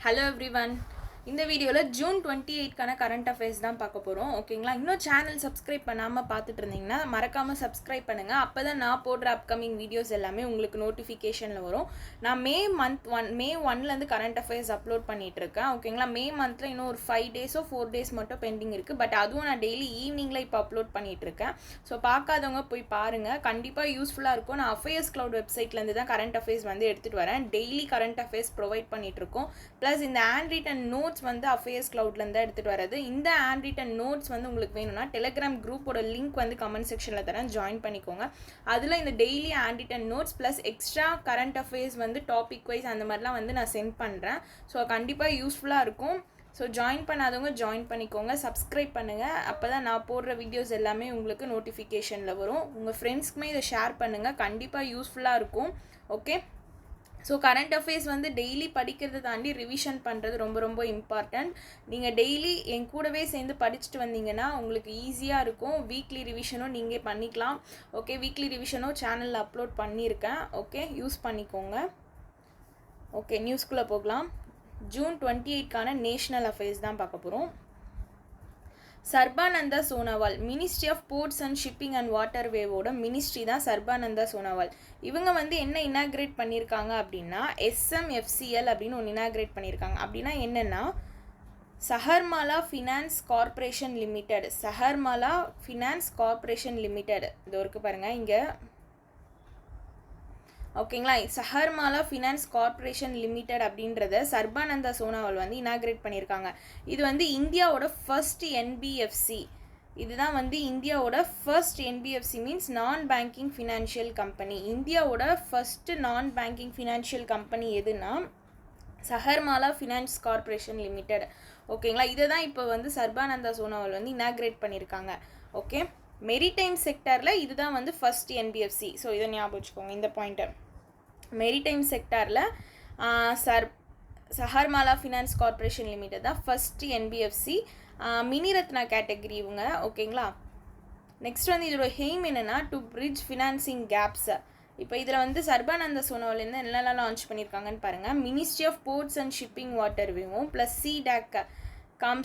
Hello everyone. இந்த வீடியோவில் June 28க்கான current affairs தான் பார்க்க போகிறோம். ஓகேங்களா? இன்னும் சேனல் சப்ஸ்கிரைப் பண்ணாமல் பார்த்துட்டு இருந்தீங்கன்னா மறக்காமல் சப்ஸ்கிரைப் பண்ணுங்கள். அப்போ தான் நான் போடுற அப்கமிங் வீடியோஸ் எல்லாமே உங்களுக்கு நோட்டிஃபிகேஷனில் வரும். நான் மே 1லேருந்து கரண்ட் அஃபேர்ஸ் அப்லோட் பண்ணிகிட்ருக்கேன். ஓகேங்களா? மே மந்தில் இன்னும் ஒரு 5 டேஸோ 4 டேஸ் மட்டும் பெண்டிங் இருக்குது. பட் அதுவும் நான் டெய்லி ஈவினிங்கில் இப்போ அப்லோட் பண்ணிகிட்ருக்கேன். ஸோ பார்க்காதவங்க போய் பாருங்கள். கண்டிப்பாக யூஸ்ஃபுல்லாக இருக்கும். நான் அஃபேர்ஸ் க்ளவுட் வெப்சைட்லேருந்து தான் கரண்ட் அஃபேர்ஸ் வந்து எடுத்துகிட்டு வரேன். டெய்லி கரண்ட் அஃபேர்ஸ் ப்ரொவைட் பண்ணிகிட்ருக்கோம். ப்ளஸ் இந்த ஹேண்ட் ரிட்டன் நோட்ஸ் வந்து அஃபேர்ஸ் க்ளவுட்லேருந்து எடுத்துகிட்டு வரது. இந்த ஹேண்ட் ரிட்டன் நோட்ஸ் வந்து உங்களுக்கு வேணும்னா டெலிகிராம் குரூப்போட லிங்க் வந்து கமெண்ட் செக்ஷனில் தரேன், ஜாயின் பண்ணிக்கோங்க. அதில் இந்த daily hand return notes plus extra current affairs வந்து டாபிக் வைஸ் அந்த மாதிரிலாம் வந்து நான் சென்ட் பண்ணுறேன். ஸோ கண்டிப்பாக யூஸ்ஃபுல்லாக இருக்கும். ஸோ ஜாயின் பண்ணாதவங்க ஜாயின் பண்ணிக்கோங்க, சப்ஸ்கிரைப் பண்ணுங்கள். அப்போ தான் நான் போடுற வீடியோஸ் எல்லாமே உங்களுக்கு நோட்டிஃபிகேஷனில் வரும். உங்கள் ஃப்ரெண்ட்ஸ்க்குமே இதை ஷேர் பண்ணுங்கள், கண்டிப்பாக யூஸ்ஃபுல்லாக இருக்கும். ஓகே, ஸோ கரண்ட் அஃபேர்ஸ் வந்து டெய்லி படிக்கிறத தாண்டி ரிவிஷன் பண்ணுறது ரொம்ப ரொம்ப இம்பார்ட்டண்ட். நீங்கள் டெய்லி என் கூடவே சேர்ந்து படிச்சுட்டு வந்தீங்கன்னா உங்களுக்கு ஈஸியாக இருக்கும். வீக்லி ரிவிஷனும் நீங்கள் பண்ணிக்கலாம். ஓகே, வீக்லி ரிவிஷனும் சேனலில் அப்லோட் பண்ணியிருக்கேன். ஓகே, யூஸ் பண்ணிக்கோங்க. ஓகே, நியூஸ்குள்ளே போகலாம். ஜூன் 28க்கான நேஷ்னல் அஃபேர்ஸ் தான் பார்க்க போகிறோம். Sarbananda Sonowal, ministry of ports and shipping and வாட்டர்வேவோட மினிஸ்ட்ரி தான் சர்பானந்தா சோனோவால். இவங்க வந்து என்ன இனாக்ரேட் பண்ணியிருக்காங்க அப்படின்னா SMFCL அப்படின்னு ஒன்று இனாக்ரேட் பண்ணியிருக்காங்க. அப்படின்னா என்னென்னா Sagarmala finance corporation limited. Sagarmala finance corporation limited இது இருக்குது பாருங்கள் இங்கே. ஓகேங்களா? சஹர்மாலா ஃபினான்ஸ் கார்பரேஷன் லிமிடெட் அப்படின்றத சர்பானந்தா சோனோவால் வந்து இனாக்ரேட் பண்ணியிருக்காங்க. இது வந்து இந்தியாவோட ஃபர்ஸ்ட் NBFC. இதுதான் வந்து இந்தியாவோட ஃபர்ஸ்ட் NBFC மீன்ஸ் நான் பேங்கிங் ஃபினான்ஷியல் கம்பெனி. இந்தியாவோட ஃபர்ஸ்ட் நான் பேங்கிங் ஃபினான்ஷியல் கம்பெனி எதுனா சஹர்மாலா ஃபினான்ஸ் கார்பரேஷன் லிமிடெட். ஓகேங்களா? இதை தான் இப்போ வந்து சர்பானந்தா சோனோவால் வந்து இனாக்ரேட் பண்ணியிருக்காங்க. ஓகே, மெரிடைம் செக்டாரில் இதுதான் வந்து ஃபர்ஸ்ட் NBFC. ஸோ இதை ஞாபகம் வச்சுக்கோங்க இந்த பாயிண்ட்டை. மெரிடைம் செக்டாரில் சஹர்மாலா ஃபினான்ஸ் கார்பரேஷன் லிமிடெட் தான் ஃபர்ஸ்ட் NBFC. மினிரத்னா கேட்டகரி இவங்க. ஓகேங்களா? நெக்ஸ்ட் வந்து இதோட எய்ம் என்னென்னா டு பிரிட்ஜ் ஃபினான்சிங் கேப்ஸை. இப்போ இதில் வந்து சர்பானந்தா சோனோவாலேருந்து என்னெல்லாம் லான்ச் பண்ணியிருக்காங்கன்னு பாருங்கள். Ministry of ports and shipping வாட்டர்வேவும் plus CDAC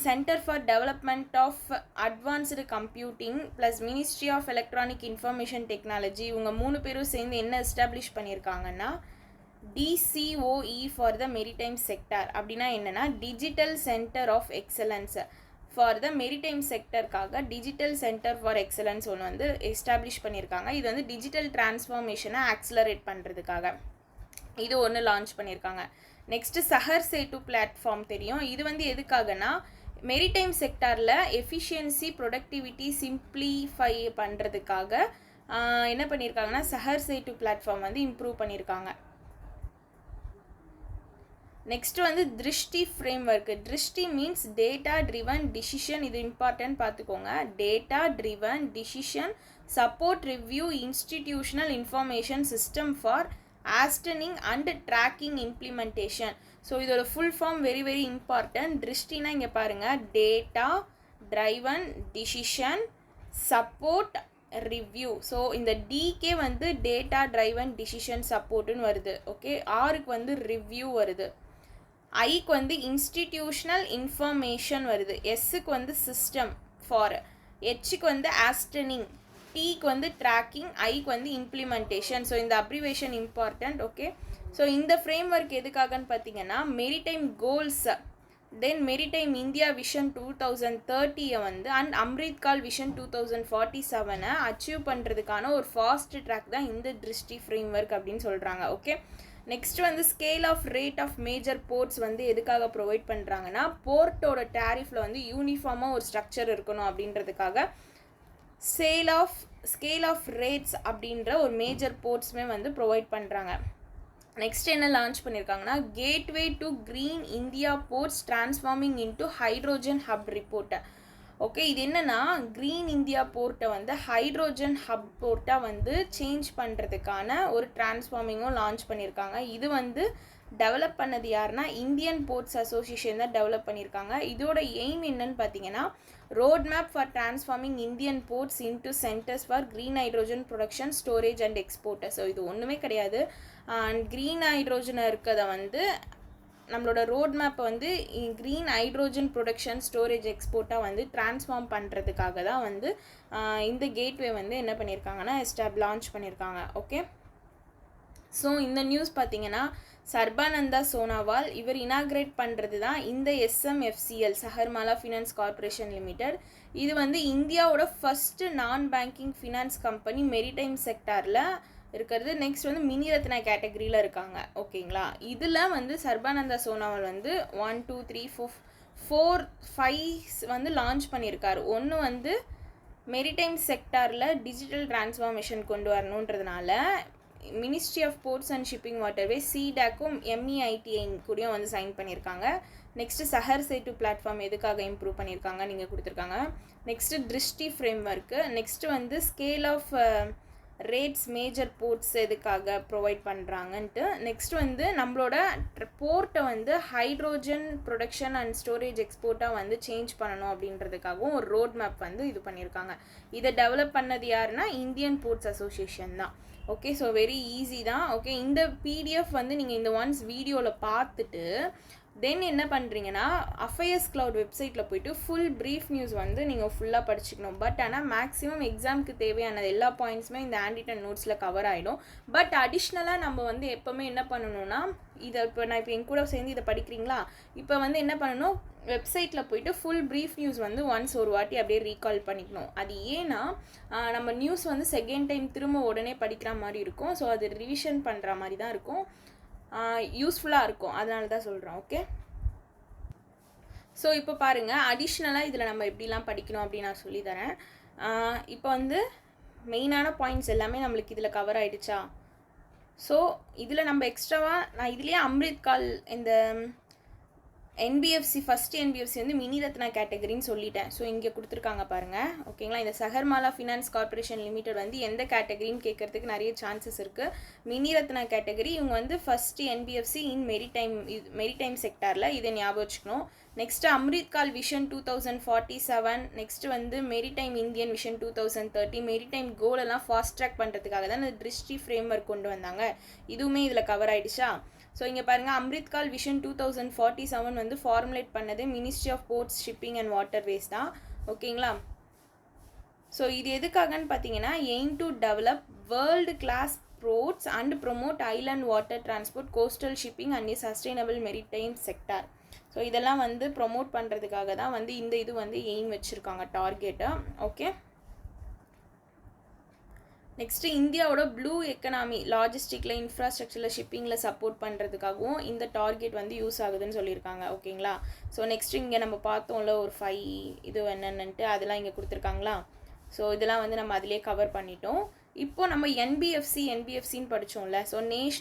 centre for development of advanced computing plus ministry of electronic information technology. இவங்க 3 பேரும் சேர்ந்து என்ன எஸ்டாப்ளிஷ் பண்ணியிருக்காங்கன்னா DCOE for the maritime sector. அப்படின்னா என்னென்னா digital centre of excellence for the maritime செக்டருக்காக digital centre for excellence ஒன்று வந்து எஸ்டாப்ளிஷ் பண்ணியிருக்காங்க. இது வந்து டிஜிட்டல் டிரான்ஸ்ஃபார்மேஷனை ஆக்ஸலரேட் பண்ணுறதுக்காக இது ஒன்று லான்ச் பண்ணியிருக்காங்க. நெக்ஸ்ட்டு சஹர் சேட்டு பிளாட்ஃபார்ம் தெரியும். இது வந்து எதுக்காகனா மெரிடைம் செக்டாரில் எஃபிஷியன்சி ப்ரொடக்டிவிட்டி சிம்ப்ளிஃபை பண்ணுறதுக்காக என்ன பண்ணியிருக்காங்கன்னா சஹர் சேட்டு பிளாட்ஃபார்ம் வந்து இம்ப்ரூவ் பண்ணியிருக்காங்க. நெக்ஸ்ட் வந்து Drishti frame work. Drishti means data driven decision. இது இம்பார்ட்டன்ட் பார்த்துக்கோங்க. Data driven decision support review institutional information system for hastening and tracking implementation. So இதோட full form very very important. திருஷ்டினா இங்கே பாருங்கள், data driven decision support review. So இந்த டிகே வந்து data driven decision சப்போர்ட்டுன்னு வருது. ஓகே, ஆருக்கு வந்து ரிவ்யூ வருது, ஐக்கு வந்து இன்ஸ்டிடியூஷனல் இன்ஃபர்மேஷன் வருது, எஸ்ஸுக்கு வந்து சிஸ்டம் ஃபார், ஹெச்சுக்கு வந்து ஆஸ்டனிங், டிக்கு வந்து ட்ராக்கிங், ஐக்கு வந்து இம்ப்ளிமெண்டேஷன். ஸோ இந்த அப்ரிவேஷன் இம்பார்ட்டண்ட். ஓகே, ஸோ இந்த ஃப்ரேம் ஒர்க் எதுக்காகன்னு பார்த்தீங்கன்னா மெரிடைம் கோல்ஸ், தென் மெரிடைம் இந்தியா விஷன் 2030 வந்து அண்ட் அம்ரித்கால் விஷன் 2047 அச்சீவ் பண்ணுறதுக்கான ஒரு ஃபாஸ்ட் ட்ராக் தான் இந்த திருஷ்டி ஃப்ரேம் ஒர்க் அப்படின்னு சொல்கிறாங்க. ஓகே, நெக்ஸ்ட் வந்து scale of rate of major ports வந்து எதுக்காக ப்ரொவைட் பண்ணுறாங்கன்னா போர்ட்டோட டேரிஃபில் வந்து யூனிஃபார்மாக ஒரு ஸ்ட்ரக்சர் இருக்கணும் அப்படின்றதுக்காக ஸ்கேல் ஆஃப் ரேட்ஸ் அப்படின்ற ஒரு மேஜர் போர்ட்ஸுமே வந்து ப்ரொவைட் பண்ணுறாங்க. நெக்ஸ்ட் என்ன லான்ச் பண்ணியிருக்காங்கன்னா gateway to green India ports transforming into hydrogen hub ரிப்போர்ட்டை. ஓகே, இது என்னென்னா க்ரீன் இந்தியா போர்ட்டை வந்து ஹைட்ரோஜன் ஹப் போர்ட்டாக வந்து சேஞ்ச் பண்ணுறதுக்கான ஒரு டிரான்ஸ்ஃபார்மிங்கும் லான்ச் பண்ணியிருக்காங்க. இது வந்து டெவலப் பண்ணது யாருன்னா இந்தியன் போர்ட்ஸ் அசோசியேஷன் தான் டெவலப் பண்ணியிருக்காங்க. இதோட எய்ம் என்னன்னு பார்த்தீங்கன்னா road map for transforming Indian ports into centres for green hydrogen production storage and export. So இது ஒன்றுமே கிடையாது. க்ரீன் ஹைட்ரோஜனை இருக்கிறத வந்து நம்மளோட ரோட் மேப்பை வந்து க்ரீன் ஹைட்ரோஜன் ப்ரொடக்ஷன் ஸ்டோரேஜ் எக்ஸ்போர்ட்டாக வந்து ட்ரான்ஸ்ஃபார்ம் பண்ணுறதுக்காக தான் வந்து இந்த கேட்வே வந்து என்ன பண்ணியிருக்காங்கன்னா லான்ச் பண்ணியிருக்காங்க. ஓகே, ஸோ இந்த நியூஸ் பார்த்தீங்கன்னா சர்பானந்தா சோனாவால் இவர் இனாக்ரேட் பண்ணுறது தான் இந்த SMFCL சஹர்மாலா ஃபினான்ஸ் கார்பரேஷன் லிமிடெட். இது வந்து இந்தியாவோட ஃபஸ்ட்டு நான் பேங்கிங் ஃபினான்ஸ் கம்பெனி மெரிடைம் செக்டாரில் இருக்கிறது. நெக்ஸ்ட் வந்து மினி ரத்னா கேட்டகரியில் இருக்காங்க. ஓகேங்களா, இதில் வந்து சர்பானந்தா சோனாவால் வந்து 1 2 3 4 5 வந்து லான்ச் பண்ணியிருக்காரு. ஒன்று வந்து மெரிடைம் செக்டாரில் டிஜிட்டல் டிரான்ஸ்ஃபார்மேஷன் கொண்டு வரணுன்றதுனால ministry of ports and shipping waterway CDACக்கும் MEITI கூடயும் வந்து சைன் பண்ணியிருக்காங்க. நெக்ஸ்ட்டு சஹர் சேட்டு பிளாட்ஃபார்ம் எதுக்காக இம்ப்ரூவ் பண்ணியிருக்காங்க நீங்கள் கொடுத்துருக்காங்க. Next Drishti frame work. Next வந்து scale of rates major ports எதுக்காக ப்ரொவைட் பண்ணுறாங்கன்ட்டு. நெக்ஸ்ட் வந்து நம்மளோட போர்ட்டை வந்து ஹைட்ரோஜன் ப்ரொடக்ஷன் அண்ட் ஸ்டோரேஜ் எக்ஸ்போர்ட்டாக வந்து சேஞ்ச் பண்ணணும் அப்படின்றதுக்காகவும் ஒரு ரோட் மேப் வந்து இது பண்ணியிருக்காங்க. இதை டெவலப் பண்ணது யாருன்னா இந்தியன் போர்ட்ஸ் அசோசியேஷன் தான். ஓகே, ஸோ வெரி ஈஸி தான். ஓகே, இந்த PDF வந்து நீங்கள் இந்த ஒன்ஸ் வீடியோவில் பார்த்துட்டு தென் என்ன பண்ணுறீங்கன்னா அஃபயர்ஸ் கிளவுட் வெப்சைட்டில் போய்ட்டு ஃபுல் ப்ரீஃப் நியூஸ் வந்து நீங்கள் ஃபுல்லாக படிச்சுக்கணும். பட் ஆனால் மேக்ஸிமம் எக்ஸாமுக்கு தேவையான எல்லா பாயிண்ட்ஸுமே இந்த ஹேண்ட்ரிட்டன் நோட்ஸில் கவர் ஆகிடும். பட் அடிஷ்னலாக நம்ம வந்து எப்போவுமே என்ன பண்ணணும்னா இதை நான் இப்போ என் கூட சேர்ந்து இதை படிக்கிறீங்களா, இப்போ வந்து என்ன பண்ணணும் வெப்சைட்டில் போய்ட்டு ஃபுல் ப்ரீஃப் நியூஸ் வந்து ஒன்ஸ் ஒரு வாட்டி அப்படியே ரீகால் பண்ணிக்கணும். அது ஏன்னா நம்ம நியூஸ் வந்து செகண்ட் டைம் திரும்ப உடனே படிக்கிற மாதிரி இருக்கும். ஸோ அது ரிவிஷன் பண்ணுற மாதிரி தான் இருக்கும், யூஸ்ஃபுல்லாக இருக்கும். அதனால தான் சொல்கிறோம். ஓகே, ஸோ இப்போ பாருங்கள் அடிஷ்னலாக இதில் நம்ம எப்படிலாம் படிக்கணும் அப்படின்னு நான் சொல்லித்தரேன். இப்போ வந்து மெயினான பாயிண்ட்ஸ் எல்லாமே நம்மளுக்கு இதில் கவர் ஆகிடுச்சா. ஸோ இதில் நம்ம எக்ஸ்ட்ராவாக நான் இதுலேயே அம்ரித்கால் இந்த NBFC ஃபஸ்ட்டு NBFC வந்து மினி ரத்னா கேட்டகரின்னு சொல்லிட்டேன். ஸோ இங்கே கொடுத்துருக்காங்க பாருங்கள். ஓகேங்களா, இந்த சஹர்மாலா ஃபினான்ஸ் கார்பரேஷன் லிமிடெட் வந்து எந்த கேட்டகரின்னு கேட்குறதுக்கு நிறைய சான்சஸ் இருக்குது. மினி ரத்னா கேட்டகரி இவங்க வந்து ஃபஸ்ட்டு NBFC இன் மெரிடைம் செக்டாரில் இதை ஞாபகம் வச்சுக்கணும். Next Amritkaal vision 2047. நெக்ஸ்ட்டு வந்து மெரிடைம் இந்தியன் விஷன் 2030. மெரிடைம் கோலெல்லாம் ஃபாஸ்ட் ட்ராக் பண்ணுறதுக்காக தான் இந்த திருஷ்டி ஃப்ரேம் ஒர்க் கொண்டு வந்தாங்க. இதுவுமே இதில் கவர் ஆகிடுச்சா. ஸோ இங்கே பாருங்கள் அம்ரித்கால் விஷன் 2047 வந்து ஃபார்முலேட் பண்ணது ministry of ports shipping and waterways தான். ஓகேங்களா, ஸோ இது எதுக்காகன்னு பார்த்தீங்கன்னா aim to develop world class ports and promote island water transport coastal shipping and sustainable maritime sector. So இதெல்லாம் வந்து ப்ரொமோட் பண்ணுறதுக்காக தான் வந்து இந்த இது வந்து எய்ம் வச்சுருக்காங்க டார்கெட்டை. ஓகே, நெக்ஸ்ட்டு இந்தியாவோட ப்ளூ எக்கனாமி லாஜிஸ்டிக்கில் இன்ஃப்ராஸ்ட்ரக்சரில் ஷிப்பிங்கில் சப்போர்ட் பண்ணுறதுக்காகவும் இந்த டார்கெட் வந்து யூஸ் ஆகுதுன்னு சொல்லியிருக்காங்க. ஓகேங்களா, ஸோ நெக்ஸ்ட்டு இங்கே நம்ம பார்த்தோம்ல ஒரு 5 இது என்னென்னட்டு அதெல்லாம் இங்கே கொடுத்துருக்காங்களா. ஸோ இதெல்லாம் வந்து நம்ம அதிலே கவர் பண்ணிட்டோம். இப்போது நம்ம NBFCன்னு படித்தோம்ல. ஸோ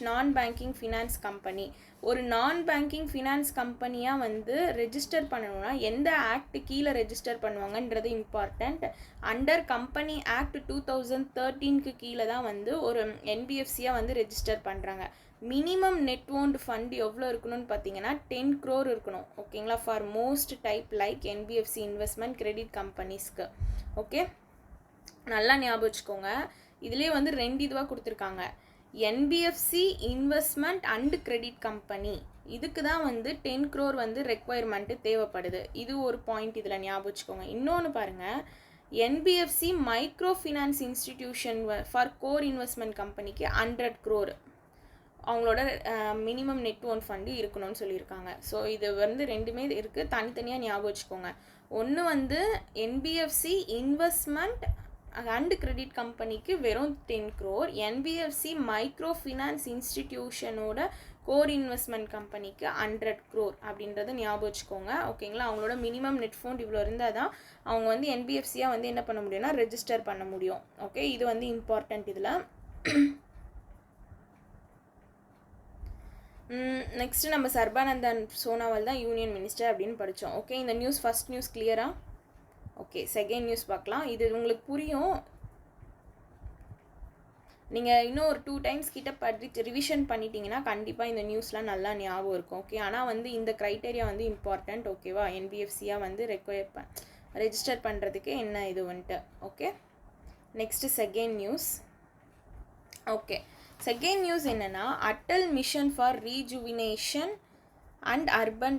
நான் பேங்கிங் ஃபினான்ஸ் கம்பெனி, ஒரு நான் பேங்கிங் ஃபினான்ஸ் கம்பெனியாக வந்து ரெஜிஸ்டர் பண்ணணும்னா எந்த ஆக்ட் கீழே ரெஜிஸ்டர் பண்ணுவாங்கன்றது இம்பார்ட்டண்ட். அண்டர் கம்பெனி ஆக்ட் 2013க்கு கீழே தான் வந்து ஒரு NBFCயாக வந்து ரெஜிஸ்டர் பண்ணுறாங்க. மினிமம் நெட் ஓன்டு ஃபண்ட் எவ்வளோ இருக்கணும்னு பார்த்தீங்கன்னா 10 crore இருக்கணும். ஓகேங்களா, for most type like NBFC investment credit கம்பெனிஸ்க்கு. ஓகே, நல்லா ஞாபகம் வச்சுக்கோங்க. இதுலேயே வந்து 2 இதுவாக கொடுத்துருக்காங்க. NBFC investment and credit company, இதுக்கு தான் வந்து 10 crore வந்து ரெக்குவயர்மெண்ட்டு தேவைப்படுது. இது ஒரு பாயிண்ட் இதில் ஞாபகம் வச்சுக்கோங்க. இன்னொன்று பாருங்கள், NBFC micro finance institution for core investment கம்பெனிக்கு 100 crore அவங்களோட மினிமம் நெட் ஓன் ஃபண்டு இருக்கணும்னு சொல்லியிருக்காங்க. ஸோ இது வந்து ரெண்டுமே இருக்குது, தனித்தனியாக ஞாபகம் வச்சுக்கோங்க. ஒன்று வந்து NBFC இன்வெஸ்ட்மெண்ட் அண்ட் கிரெடிட் கம்பெனிக்கு வெறும் 10 crore, NBFC மைக்ரோ ஃபினான்ஸ் இன்ஸ்டிடியூஷனோட கோர் இன்வெஸ்ட்மெண்ட் கம்பெனிக்கு 100 crore அப்படின்றது ஞாபகம் வச்சுக்கோங்க. ஓகேங்களா, அவங்களோட மினிமம் நெட் ஃபண்ட் இவ்வளோ இருந்தால் தான் அவங்க வந்து NBFCயாக வந்து என்ன பண்ண முடியும்னா ரெஜிஸ்டர் பண்ண முடியும். ஓகே, இது வந்து இம்பார்ட்டண்ட் இதில். நெக்ஸ்ட்டு நம்ம சர்பானந்தன் சோனாவால் தான் யூனியன் மினிஸ்டர் அப்படின்னு படித்தோம். ஓகே, இந்த நியூஸ் ஃபஸ்ட் நியூஸ் கிளியரா. ஓகே, செகண்ட் நியூஸ் பார்க்கலாம். இது உங்களுக்கு புரியும், நீங்கள் இன்னும் ஒரு 2 times கிட்ட ரிவிஷன் பண்ணிட்டீங்கன்னா கண்டிப்பாக இந்த நியூஸ்லாம் நல்லா ஞாபகம் இருக்கும். ஓகே, ஆனால் வந்து இந்த க்ரைட்டேரியா வந்து இம்பார்ட்டண்ட். ஓகேவா, NBFCயாக வந்து ரெஜிஸ்டர் பண்ணுறதுக்கு என்ன இது வந்துட்டு. Okay, next second news. Okay, second news என்னென்னா Atal mission for rejuvenation and urban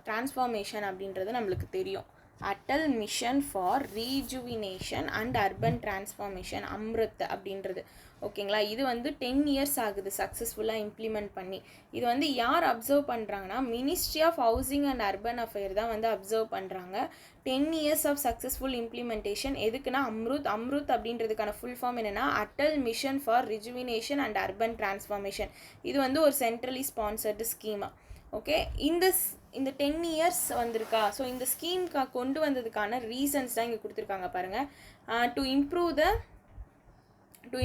transformation அப்படின்றது நம்மளுக்கு தெரியும். Atal mission for rejuvenation and urban transformation Amrut அப்படின்றது. ஓகேங்களா, இது வந்து 10 இயர்ஸ் ஆகுது சக்ஸஸ்ஃபுல்லாக இம்ப்ளிமெண்ட் பண்ணி. இது வந்து யார் அப்சர்வ் பண்ணுறாங்கன்னா ministry of housing and urban affair தான் வந்து அப்சர்வ் பண்ணுறாங்க. 10 இயர்ஸ் ஆஃப் சக்ஸஸ்ஃபுல் இம்ப்ளிமெண்டேஷன். எதுக்குன்னா அம்ருத் அப்படின்றதுக்கான ஃபுல் ஃபார்ம் என்னென்னா Atal mission for rejuvenation and urban transformation. இது வந்து ஒரு சென்ட்ரலி ஸ்பான்சர்டு ஸ்கீமா. ஓகே, இந்த 10 இயர்ஸ் வந்திருக்கா. ஸோ இந்த ஸ்கீம்க்கு கொண்டு வந்ததுக்கான ரீசன்ஸ் தான் இங்கே கொடுத்துருக்காங்க பாருங்கள். To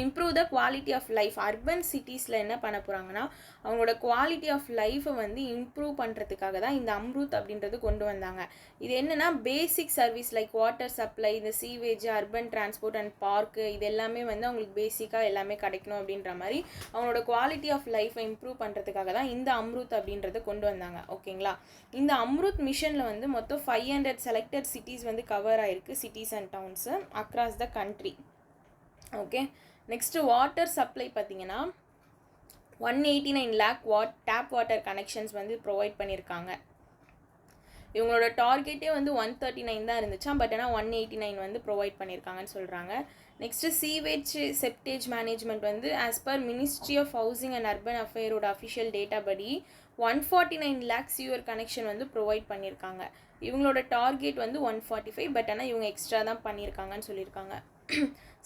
improve the quality of life. Urban சிட்டிஸில் என்ன பண்ண போகிறாங்கன்னா அவங்களோட குவாலிட்டி ஆஃப் லைஃப்பை வந்து இம்ப்ரூவ் பண்ணுறதுக்காக தான் இந்த அம்ருத் அப்படின்றது கொண்டு வந்தாங்க. இது என்னென்னா பேசிக் சர்வீஸ் லைக் வாட்டர் சப்ளை, இந்த sewage, urban transport and park, இது எல்லாமே வந்து அவங்களுக்கு பேசிக்காக எல்லாமே கிடைக்கணும் அப்படின்ற மாதிரி அவங்களோட குவாலிட்டி ஆஃப் லைஃப்பை இம்ப்ரூவ் பண்ணுறதுக்காக தான் இந்த அம்ருத் அப்படின்றத கொண்டு வந்தாங்க. ஓகேங்களா, இந்த அம்ருத் மிஷனில் வந்து மொத்தம் 500 செலக்டட் சிட்டிஸ் வந்து கவர் ஆகிருக்கு, cities and downs across the country. Okay, next water supply பார்த்தீங்கன்னா 189 lakh டேப் வாட்டர் கனெக்ஷன்ஸ் வந்து ப்ரொவைட் பண்ணியிருக்காங்க. இவங்களோட டார்கெட்டே வந்து 139 தான் இருந்துச்சா, பட் ஆனால் 189 வந்து ப்ரொவைட் பண்ணியிருக்காங்கன்னு சொல்கிறாங்க. நெக்ஸ்ட்டு சீவேஜ் செப்டேஜ் மேனேஜ்மெண்ட் வந்து as per ministry of housing and urban அஃபேரோட அஃபிஷியல் டேட்டா படி 149 lakh சியூர் கனெக்ஷன் வந்து ப்ரொவைட் பண்ணியிருக்காங்க. இவங்களோட டார்கெட் வந்து 145, பட் ஆனால் இவங்க எக்ஸ்ட்ரா தான் பண்ணியிருக்காங்கன்னு சொல்லியிருக்காங்க.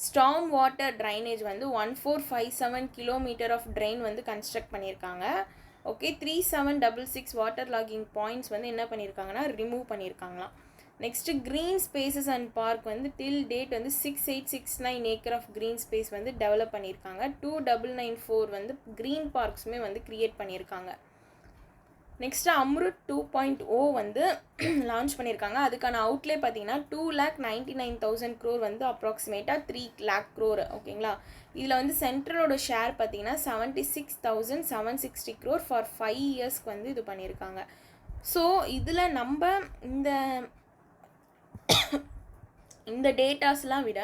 ஸ்டார்ம் வாட்டர் ட்ரைனேஜ் வந்து 1457 கிலோமீட்டர் ஆஃப் ட்ரெயின் வந்து கன்ஸ்ட்ரக்ட் பண்ணியிருக்காங்க. ஓகே, 3766 வாட்டர் லாகிங் பாயிண்ட்ஸ் வந்து என்ன பண்ணியிருக்காங்கன்னா ரிமூவ் பண்ணியிருக்காங்களாம். Next green spaces and park வந்து டில் டேட் வந்து 6869 ஏக்கர் ஆஃப் க்ரீன் ஸ்பேஸ் வந்து டெவலப் பண்ணியிருக்காங்க. 2994 வந்து க்ரீன் பார்க்ஸுமே வந்து க்ரியேட் பண்ணியிருக்காங்க. நெக்ஸ்ட்டு அம்ருத் 2.0 வந்து லான்ச் பண்ணியிருக்காங்க. அதுக்கான அவுட்லே பார்த்தீங்கன்னா 2,99,000 crore வந்து அப்ராக்சிமேட்டாக 3 lakh crore. ஓகேங்களா, இதில் வந்து சென்ட்ரலோட ஷேர் பார்த்தீங்கன்னா 76,760 crore ஃபார் 5 இயர்ஸ்க்கு வந்து இது பண்ணியிருக்காங்க. ஸோ இதில் நம்ம இந்த டேட்டாஸ்லாம் விட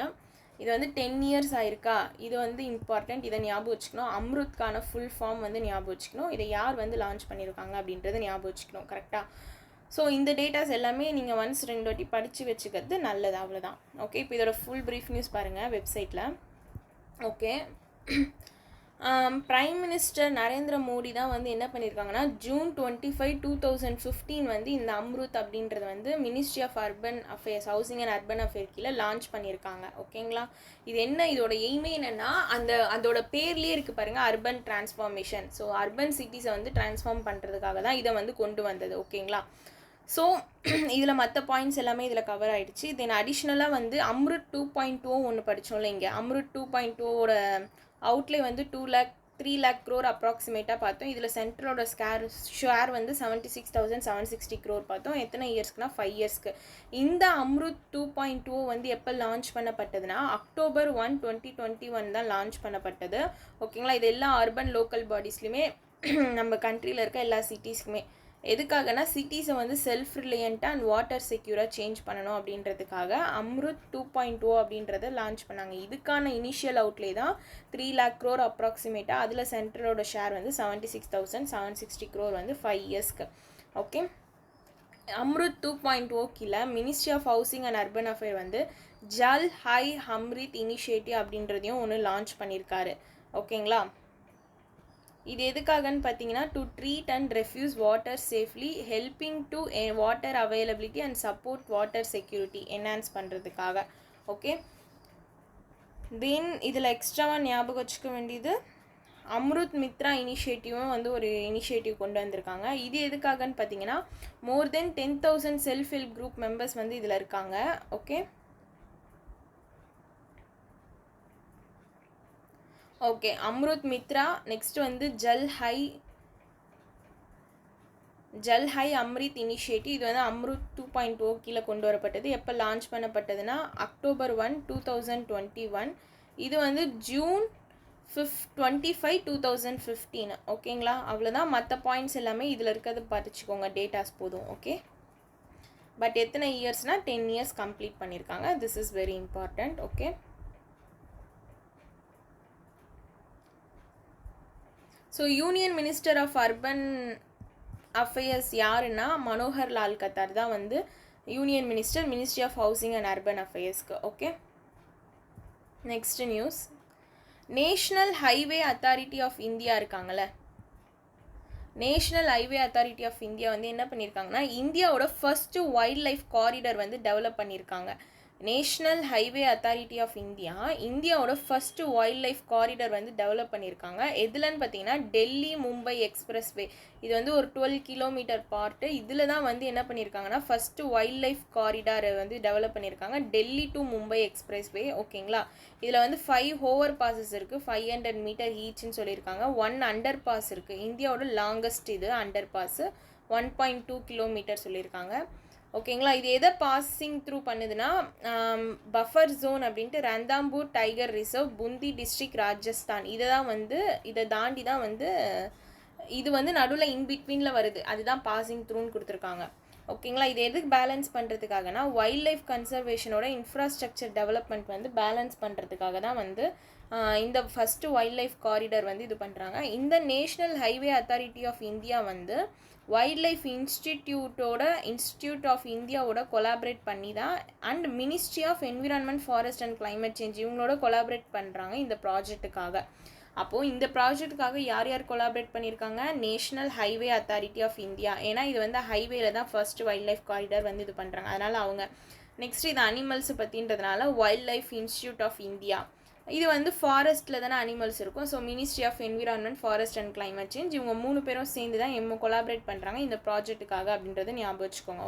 இது வந்து 10 இயர்ஸ் ஆயிருக்கா, இது வந்து இம்பார்ட்டண்ட். இதை ஞாபகம் வச்சுக்கணும். அம்ருத்கான ஃபுல் ஃபார்ம் வந்து ஞாபகம் வச்சுக்கணும். இதை யார் வந்து லான்ச் பண்ணியிருக்காங்க அப்படின்றத ஞாபகம் வச்சுக்கணும் கரெக்டாக. ஸோ இந்த டேட்டாஸ் எல்லாமே நீங்கள் ஒன்ஸ் 2 வாட்டி படித்து வச்சுக்கிறது நல்லது, அவ்வளோதான். ஓகே, இப்போ இதோட ஃபுல் ப்ரீஃப் நியூஸ் பாருங்கள் வெப்சைட்டில். Okay, prime minister Narendra Modi தான் வந்து என்ன பண்ணியிருக்காங்கன்னா June 25, 2015 வந்து இந்த அம்ருத் அப்படின்றது வந்து ministry of urban affairs, housing and urban affair கீழே லான்ச் பண்ணியிருக்காங்க. ஓகேங்களா, இது என்ன, இதோட எய்மே என்னென்னா அதோட பேர்லேயே இருக்குது பாருங்கள், அர்பன் டிரான்ஸ்ஃபார்மேஷன். ஸோ அர்பன் சிட்டிஸை வந்து டிரான்ஸ்ஃபார்ம் பண்ணுறதுக்காக தான் இதை வந்து கொண்டு வந்தது. ஓகேங்களா, ஸோ இதில் மற்ற பாயிண்ட்ஸ் எல்லாமே இதில் கவர் ஆகிடுச்சு. தென் அடிஷ்னலாக வந்து அம்ருத் 2.0 ஒன்று படித்தோம்ல இங்கே. அம்ருத் 2.0ஓட அவுட்லே வந்து 3 lakh crore அப்ராக்சிமேட்டாக பார்த்தோம். இதில் சென்ட்ரலோட ஷேர் வந்து 76,760 crore பார்த்தோம். எத்தனை இயர்ஸ்க்குனா 5 இயர்ஸ்க்கு. இந்த அம்ருத் 2.0 வந்து எப்போ லான்ச் பண்ணப்பட்டதுன்னா October 1, 2021 தான் லான்ச் பண்ணப்பட்டது. ஓகேங்களா, இது எல்லா அர்பன் லோக்கல் பாடிஸ்லையுமே நம்ம கண்ட்ரியில் இருக்க எல்லா சிட்டிஸ்க்குமே. எதுக்காகனா சிட்டிஸை வந்து செல்ஃப் ரிலையண்ட்டாக அண்ட் வாட்டர் செக்யூராக சேஞ்ச் பண்ணணும் அப்படின்றதுக்காக அம்ருத் 2.0 அப்படின்றத லான்ச் பண்ணாங்க. இதுக்கான இனிஷியல் அவுட்லே தான் 3 lakh crore அப்ராக்சிமேட்டாக. அதில் சென்ட்ரலோட ஷேர் வந்து 76,760 crore வந்து 5 இயர்ஸ்க்கு. ஓகே, அம்ருத் 2.0 கீழே ministry of housing and urban affair வந்து ஜல் ஹை அம்ரித் இனிஷியேட்டிவ் அப்படின்றதையும் ஒன்று லான்ச் பண்ணியிருக்காரு. ஓகேங்களா, இது எதுக்காகன்னு பார்த்தீங்கன்னா to treat and refuse water safely, helping to water availability and support water security enhance பண்ணுறதுக்காக. ஓகே, தென் இதில் எக்ஸ்ட்ராவாக ஞாபகம் வச்சுக்க வேண்டியது அம்ருத் மித்ரா இனிஷியேட்டிவும் வந்து ஒரு இனிஷியேட்டிவ் கொண்டு வந்திருக்காங்க. இது எதுக்காகன்னு பார்த்தீங்கன்னா more than 10,000 self help group members வந்து இதில் இருக்காங்க. Okay, okay, AMRUT Mitra. Next வந்து ஜல் ஹை அம்ரித் இனிஷியேட்டிவ். இது வந்து அம்ருத் 2.0 கீழே கொண்டு வரப்பட்டது. எப்போ லான்ச் பண்ணப்பட்டதுன்னா October 1, 2021. இது வந்து June 25, 2015. ஓகேங்களா, அவ்வளோதான். மற்ற பாயிண்ட்ஸ் எல்லாமே இதில் இருக்கிறது படிச்சுக்கோங்க, டேட்டாஸ் போதும். ஓகே, பட் எத்தனை இயர்ஸ்னால் 10 இயர்ஸ் கம்ப்ளீட் பண்ணியிருக்காங்க. This is very important. Okay, so union minister of urban affairs யாருன்னா மனோகர் லால் கத்தார் தான் வந்து union minister, ministry of housing and urban அஃபேர்ஸ்க்கு. Okay, next news. National highway authority of India இருக்காங்கள்ல, national highway authority of India வந்து என்ன பண்ணியிருக்காங்கன்னா இந்தியாவோட first wildlife corridor வந்து டெவலப் பண்ணியிருக்காங்க. National highway authority of India இந்தியாவோட ஃபர்ஸ்ட் வைல்ட் லைஃப் காரிடர் வந்து டெவலப் பண்ணியிருக்காங்க. எதுலன்னு பார்த்தீங்கன்னா டெல்லி மும்பை எக்ஸ்பிரஸ்வே. இது வந்து ஒரு 12 கிலோமீட்டர் பார்ட்டு. இதில் தான் வந்து என்ன பண்ணியிருக்காங்கன்னா ஃபர்ஸ்ட் வைல்ட் லைஃப் காரிடார் வந்து டெவலப் பண்ணியிருக்காங்க, டெல்லி டு மும்பை எக்ஸ்பிரஸ்வே. ஓகேங்களா, இதில் வந்து 5 ஓவர் பாசஸ் இருக்குது, 500 மீட்டர் ஈச்னு சொல்லியிருக்காங்க. 1 அண்டர் பாஸ் இருக்குது, இந்தியாவோட லாங்கஸ்ட் இது அண்டர் பாஸ் 1.2 கிலோமீட்டர் சொல்லியிருக்காங்க. ஓகேங்களா, இது எதை பாசிங் த்ரூ பண்ணுதுன்னா பஃபர் ஜோன் அப்படின்ட்டு ரந்தாம்பூர் tiger reserve, Bundi district, Rajasthan. இதை தாண்டி தான் வந்து இது வந்து நடுவில் இன்பிட்வீனில் வருது, அதுதான் பாசிங் த்ரூன்னு கொடுத்துருக்காங்க. ஓகேங்களா, இது எதுக்கு பேலன்ஸ் பண்ணுறதுக்காகனா வைல்ட் லைஃப் கன்சர்வேஷனோட இன்ஃப்ராஸ்ட்ரக்சர் டெவலப்மெண்ட் வந்து பேலன்ஸ் பண்ணுறதுக்காக தான் வந்து இந்த ஃபஸ்ட்டு வைல்ட் லைஃப் காரிடர் வந்து இது பண்ணுறாங்க. இந்த national highway authority of India வந்து வைல்ட் லைஃப் இன்ஸ்டிடியூட் ஆஃப் இந்தியாவோட கொலாபரேட் பண்ணி தான் and ministry of environment, forest and climate change இவங்களோட கொலாபரேட் பண்ணுறாங்க இந்த ப்ராஜெக்ட்டுக்காக. அப்போது இந்த ப்ராஜெக்ட்டுக்காக யார் யார் கொலாபரேட் பண்ணியிருக்காங்க? National highway authority of India. ஏன்னா இது வந்து ஹைவேல தான் ஃபர்ஸ்ட் வைல்ட் லைஃப் காரிடார் வந்து இது பண்ணுறாங்க, அதனால் அவங்க. நெக்ஸ்ட் இது அனிமல்ஸ் பற்றின்றதுனால wildlife institute of India. இது வந்து ஃபாரஸ்ட்டில் தானே அனிமல்ஸ் இருக்கும், so ministry of environment, forest and climate change இவங்க 3 பேரும் சேர்ந்து தான் கொலாபரேட் பண்ணுறாங்க இந்த ப்ராஜெக்ட்டுக்காக அப்படின்றத ஞாபகம் வச்சுக்கோங்க.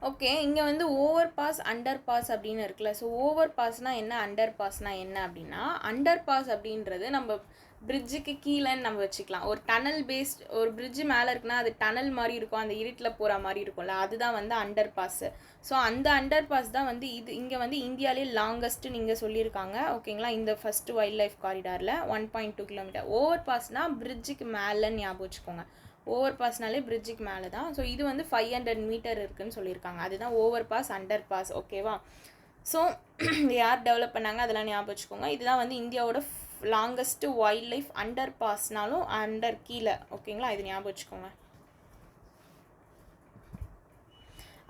ஓகே, இங்கே வந்து ஓவர் பாஸ் அண்டர் பாஸ் அப்படின்னு இருக்குல்ல. ஸோ ஓவர் பாஸ்னால் என்ன, அண்டர் பாஸ்னால் என்ன அப்படின்னா, அண்டர் பாஸ் அப்படின்றது நம்ம பிரிட்ஜுக்கு கீழேன்னு நம்ம வச்சுக்கலாம். ஒரு டனல் பேஸ்ட் ஒரு பிரிட்ஜு மேலே இருக்குன்னா அது டனல் மாதிரி இருக்கும், அந்த இருட்டில் போகிற மாதிரி இருக்கும்ல, அதுதான் வந்து அண்டர் பாஸு. ஸோ அந்த அண்டர் பாஸ் தான் வந்து இங்கே வந்து இந்தியாவிலே லாங்கஸ்ட்டு நீங்கள் சொல்லியிருக்காங்க. ஓகேங்களா, இந்த ஃபஸ்ட்டு வைல்ட் லைஃப் காரிடாரில் 1.2 கிலோமீட்டர். ஓவர் பாஸ்னால் பிரிட்ஜுக்கு மேலேன்னு ஞாபகம் வச்சுக்கோங்க. ஓவர் பாஸ்னாலே பிரிட்ஜுக்கு மேலே தான். ஸோ இது வந்து 500 மீட்டர் இருக்குதுன்னு சொல்லியிருக்காங்க, அதுதான் ஓவர் பாஸ் அண்டர் பாஸ். ஓகேவா, ஸோ யார் டெவலப் பண்ணாங்க அதெல்லாம் ஞாபகம் வச்சுக்கோங்க. இதுதான் வந்து இந்தியாவோட லாங்கஸ்ட்டு வைல்ட் லைஃப் அண்டர் பாஸ்னாலும் அண்டர் கீழே. ஓகேங்களா, இது ஞாபகம் வச்சுக்கோங்க.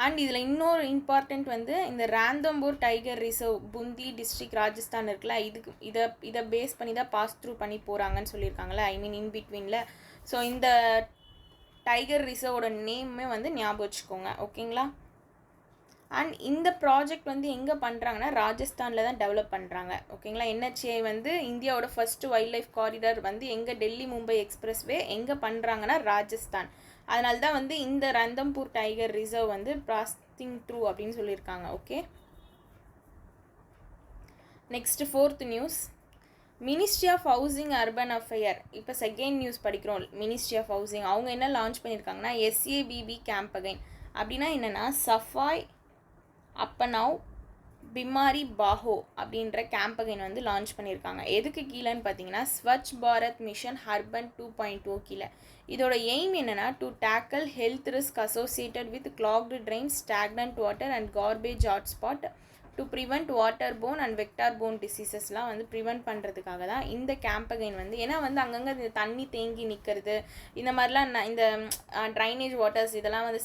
அண்ட் இதில் இன்னொரு இம்பார்ட்டண்ட் வந்து இந்த Ranthambore tiger reserve, Bundi district, Rajasthan இருக்குல்ல, இதை பேஸ் பண்ணி தான் பாஸ் த்ரூ பண்ணி போகிறாங்கன்னு சொல்லியிருக்காங்களே, ஐ மீன் இன் பிட்வீனில். ஸோ இந்த டைகர் ரிசர்வோட நேமே வந்து ஞாபகம் வச்சுக்கோங்க. ஓகேங்களா, அண்ட் இந்த ப்ராஜெக்ட் வந்து எங்கே பண்ணுறாங்கன்னா ராஜஸ்தானில் தான் டெவலப் பண்ணுறாங்க. ஓகேங்களா, NHA வந்து இந்தியாவோட ஃபஸ்ட்டு வைல்ட் லைஃப் காரிடார் வந்து எங்கே டெல்லி மும்பை எக்ஸ்பிரஸ்வே எங்கே பண்ணுறாங்கன்னா ராஜஸ்தான். அதனால தான் வந்து இந்த ரந்தம்பூர் டைகர் ரிசர்வ் வந்து பாசிங் த்ரூ அப்படின்னு சொல்லியிருக்காங்க. Okay, next 4th news. Ministry of housing urban affair. இப்போ செகண்ட் நியூஸ் படிக்கிறோம். மினிஸ்ட்ரி ஆஃப் ஹவுசிங் அவங்க என்ன லான்ச் பண்ணியிருக்காங்கன்னா SABB கேம்பெயின். அப்படின்னா என்னென்னா சஃபாய் அப்பனாவ் பிமாரி பாஹோ அப்படின்ற கேம்பெயின் வந்து லான்ச் பண்ணியிருக்காங்க. எதுக்கு கீழேன்னு பார்த்தீங்கன்னா ஸ்வச் பாரத் மிஷன் அர்பன் 2.0 கீழே. இதோட எய்ம் என்னென்னா to tackle health risk associated with clogged drains, stagnant water and garbage hotspot to prevent water borne and vector borne டிசீசஸ்லாம் வந்து ப்ரிவெண்ட் பண்ணுறதுக்காக தான் இந்த கேம்பெயின் வந்து. ஏன்னா வந்து அங்கங்கே இந்த தண்ணி தேங்கி நிற்கிறது, இந்த மாதிரிலாம் இந்த ட்ரைனேஜ் வாட்டர்ஸ் இதெல்லாம் வந்து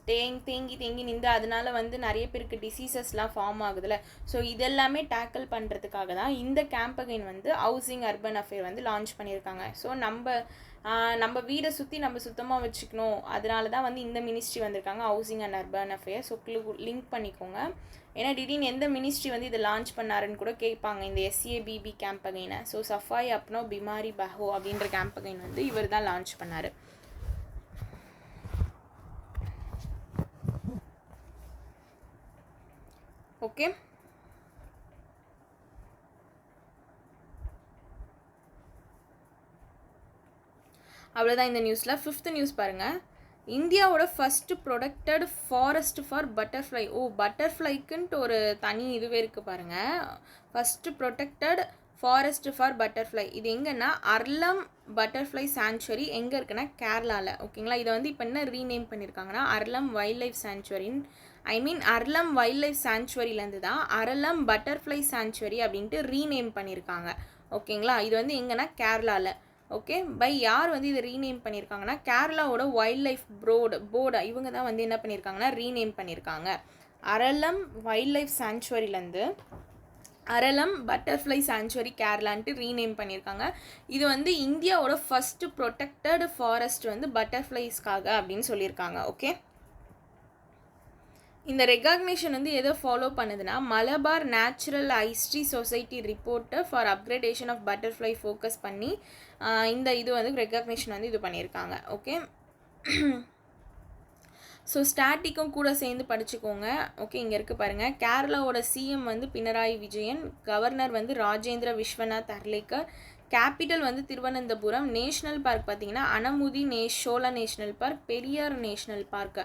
தேங்கி நின்று அதனால வந்து நிறைய பேருக்கு டிசீசஸ்லாம் ஃபார்ம் ஆகுதுல்ல. ஸோ இதெல்லாமே டேக்கிள் பண்ணுறதுக்காக தான் இந்த கேம்பெயின் வந்து ஹவுசிங் அர்பன் அஃபேர் வந்து லான்ச் பண்ணியிருக்காங்க. ஸோ நம்ம வீடை சுற்றி நம்ம சுத்தமாக வச்சுக்கணும், அதனால தான் வந்து இந்த மினிஸ்ட்ரி வந்திருக்காங்க, housing and urban affair. So link பண்ணிக்கோங்க. ஏன்னா திடீர்னு எந்த மினிஸ்ட்ரி வந்து இதை லான்ச் பண்ணாருன்னு கூட கேட்பாங்க இந்த SABB கேம்பெயினை. ஸோ சஃபாய் அப்னோ பிமாரி பஹோ அப்படின்ற கேம்பெயின் வந்து இவர் தான் லான்ச் பண்ணார். ஓகே, அவ்வளோதான் இந்த நியூஸில். 5th நியூஸ் பாருங்கள். இந்தியாவோட first protected forest for butterfly. பட்டர்ஃப்ளைக்குன்ட்டு ஒரு தனி இதுவே இருக்குது பாருங்கள். First protected forest for butterfly. இது எங்கன்னா அர்லம் பட்டர்ஃப்ளை சாங்சுவரி எங்கே இருக்குன்னா கேரளாவில். ஓகேங்களா, இதை வந்து இப்போ என்ன ரீநேம் பண்ணியிருக்காங்கன்னா அர்லம் வைல்ட் லைஃப் சாங்சுவரின்னு, அர்லம் வைல்ட் லைஃப் சாங்சுவரியிலேருந்து தான் அர்லம் பட்டர்ஃப்ளை சாங்சுவரி அப்படின்ட்டு ரீநேம் பண்ணியிருக்காங்க. ஓகேங்களா, இது வந்து எங்கன்னா கேரளாவில். ஓகே, பை யார் வந்து இதை ரீநேம் பண்ணியிருக்காங்கன்னா கேரளாவோட வைல்ட் லைஃப் போர்டு இவங்க தான் வந்து என்ன பண்ணியிருக்காங்கன்னா ரீநேம் பண்ணியிருக்காங்க. அரளம் வைல்ட் லைஃப் சாங்சுவரிலேருந்து அரளம் பட்டர்ஃப்ளை சாங்சுவரி கேரளான்ட்டு ரீநேம் பண்ணியிருக்காங்க. இது வந்து இந்தியாவோட ஃபஸ்ட்டு ப்ரொடெக்டட் ஃபாரஸ்ட் வந்து பட்டர்ஃப்ளைஸ்க்காக அப்படின்னு சொல்லியிருக்காங்க. ஓகே, இந்த ரெகக்னேஷன் வந்து எதை ஃபாலோ பண்ணுதுன்னா மலபார் நேச்சுரல் ஹிஸ்ட்ரி சொசைட்டி ரிப்போர்ட்டை for upgradation of butterfly focus பண்ணி இந்த இது வந்து ரெகக்னேஷன் வந்து இது பண்ணியிருக்காங்க. ஓகே, ஸோ ஸ்டாட்டிக்கும் கூட சேர்ந்து படிச்சுக்கோங்க. ஓகே, இங்கே இருக்குது பாருங்கள். கேரளாவோட சிஎம் வந்து பினராயி விஜயன், கவர்னர் வந்து ராஜேந்திர விஸ்வநாத் அர்லேக்கர், கேபிட்டல் வந்து திருவனந்தபுரம், நேஷ்னல் பார்க் பார்த்தீங்கன்னா Anamudi Shola national park, Periyar national park.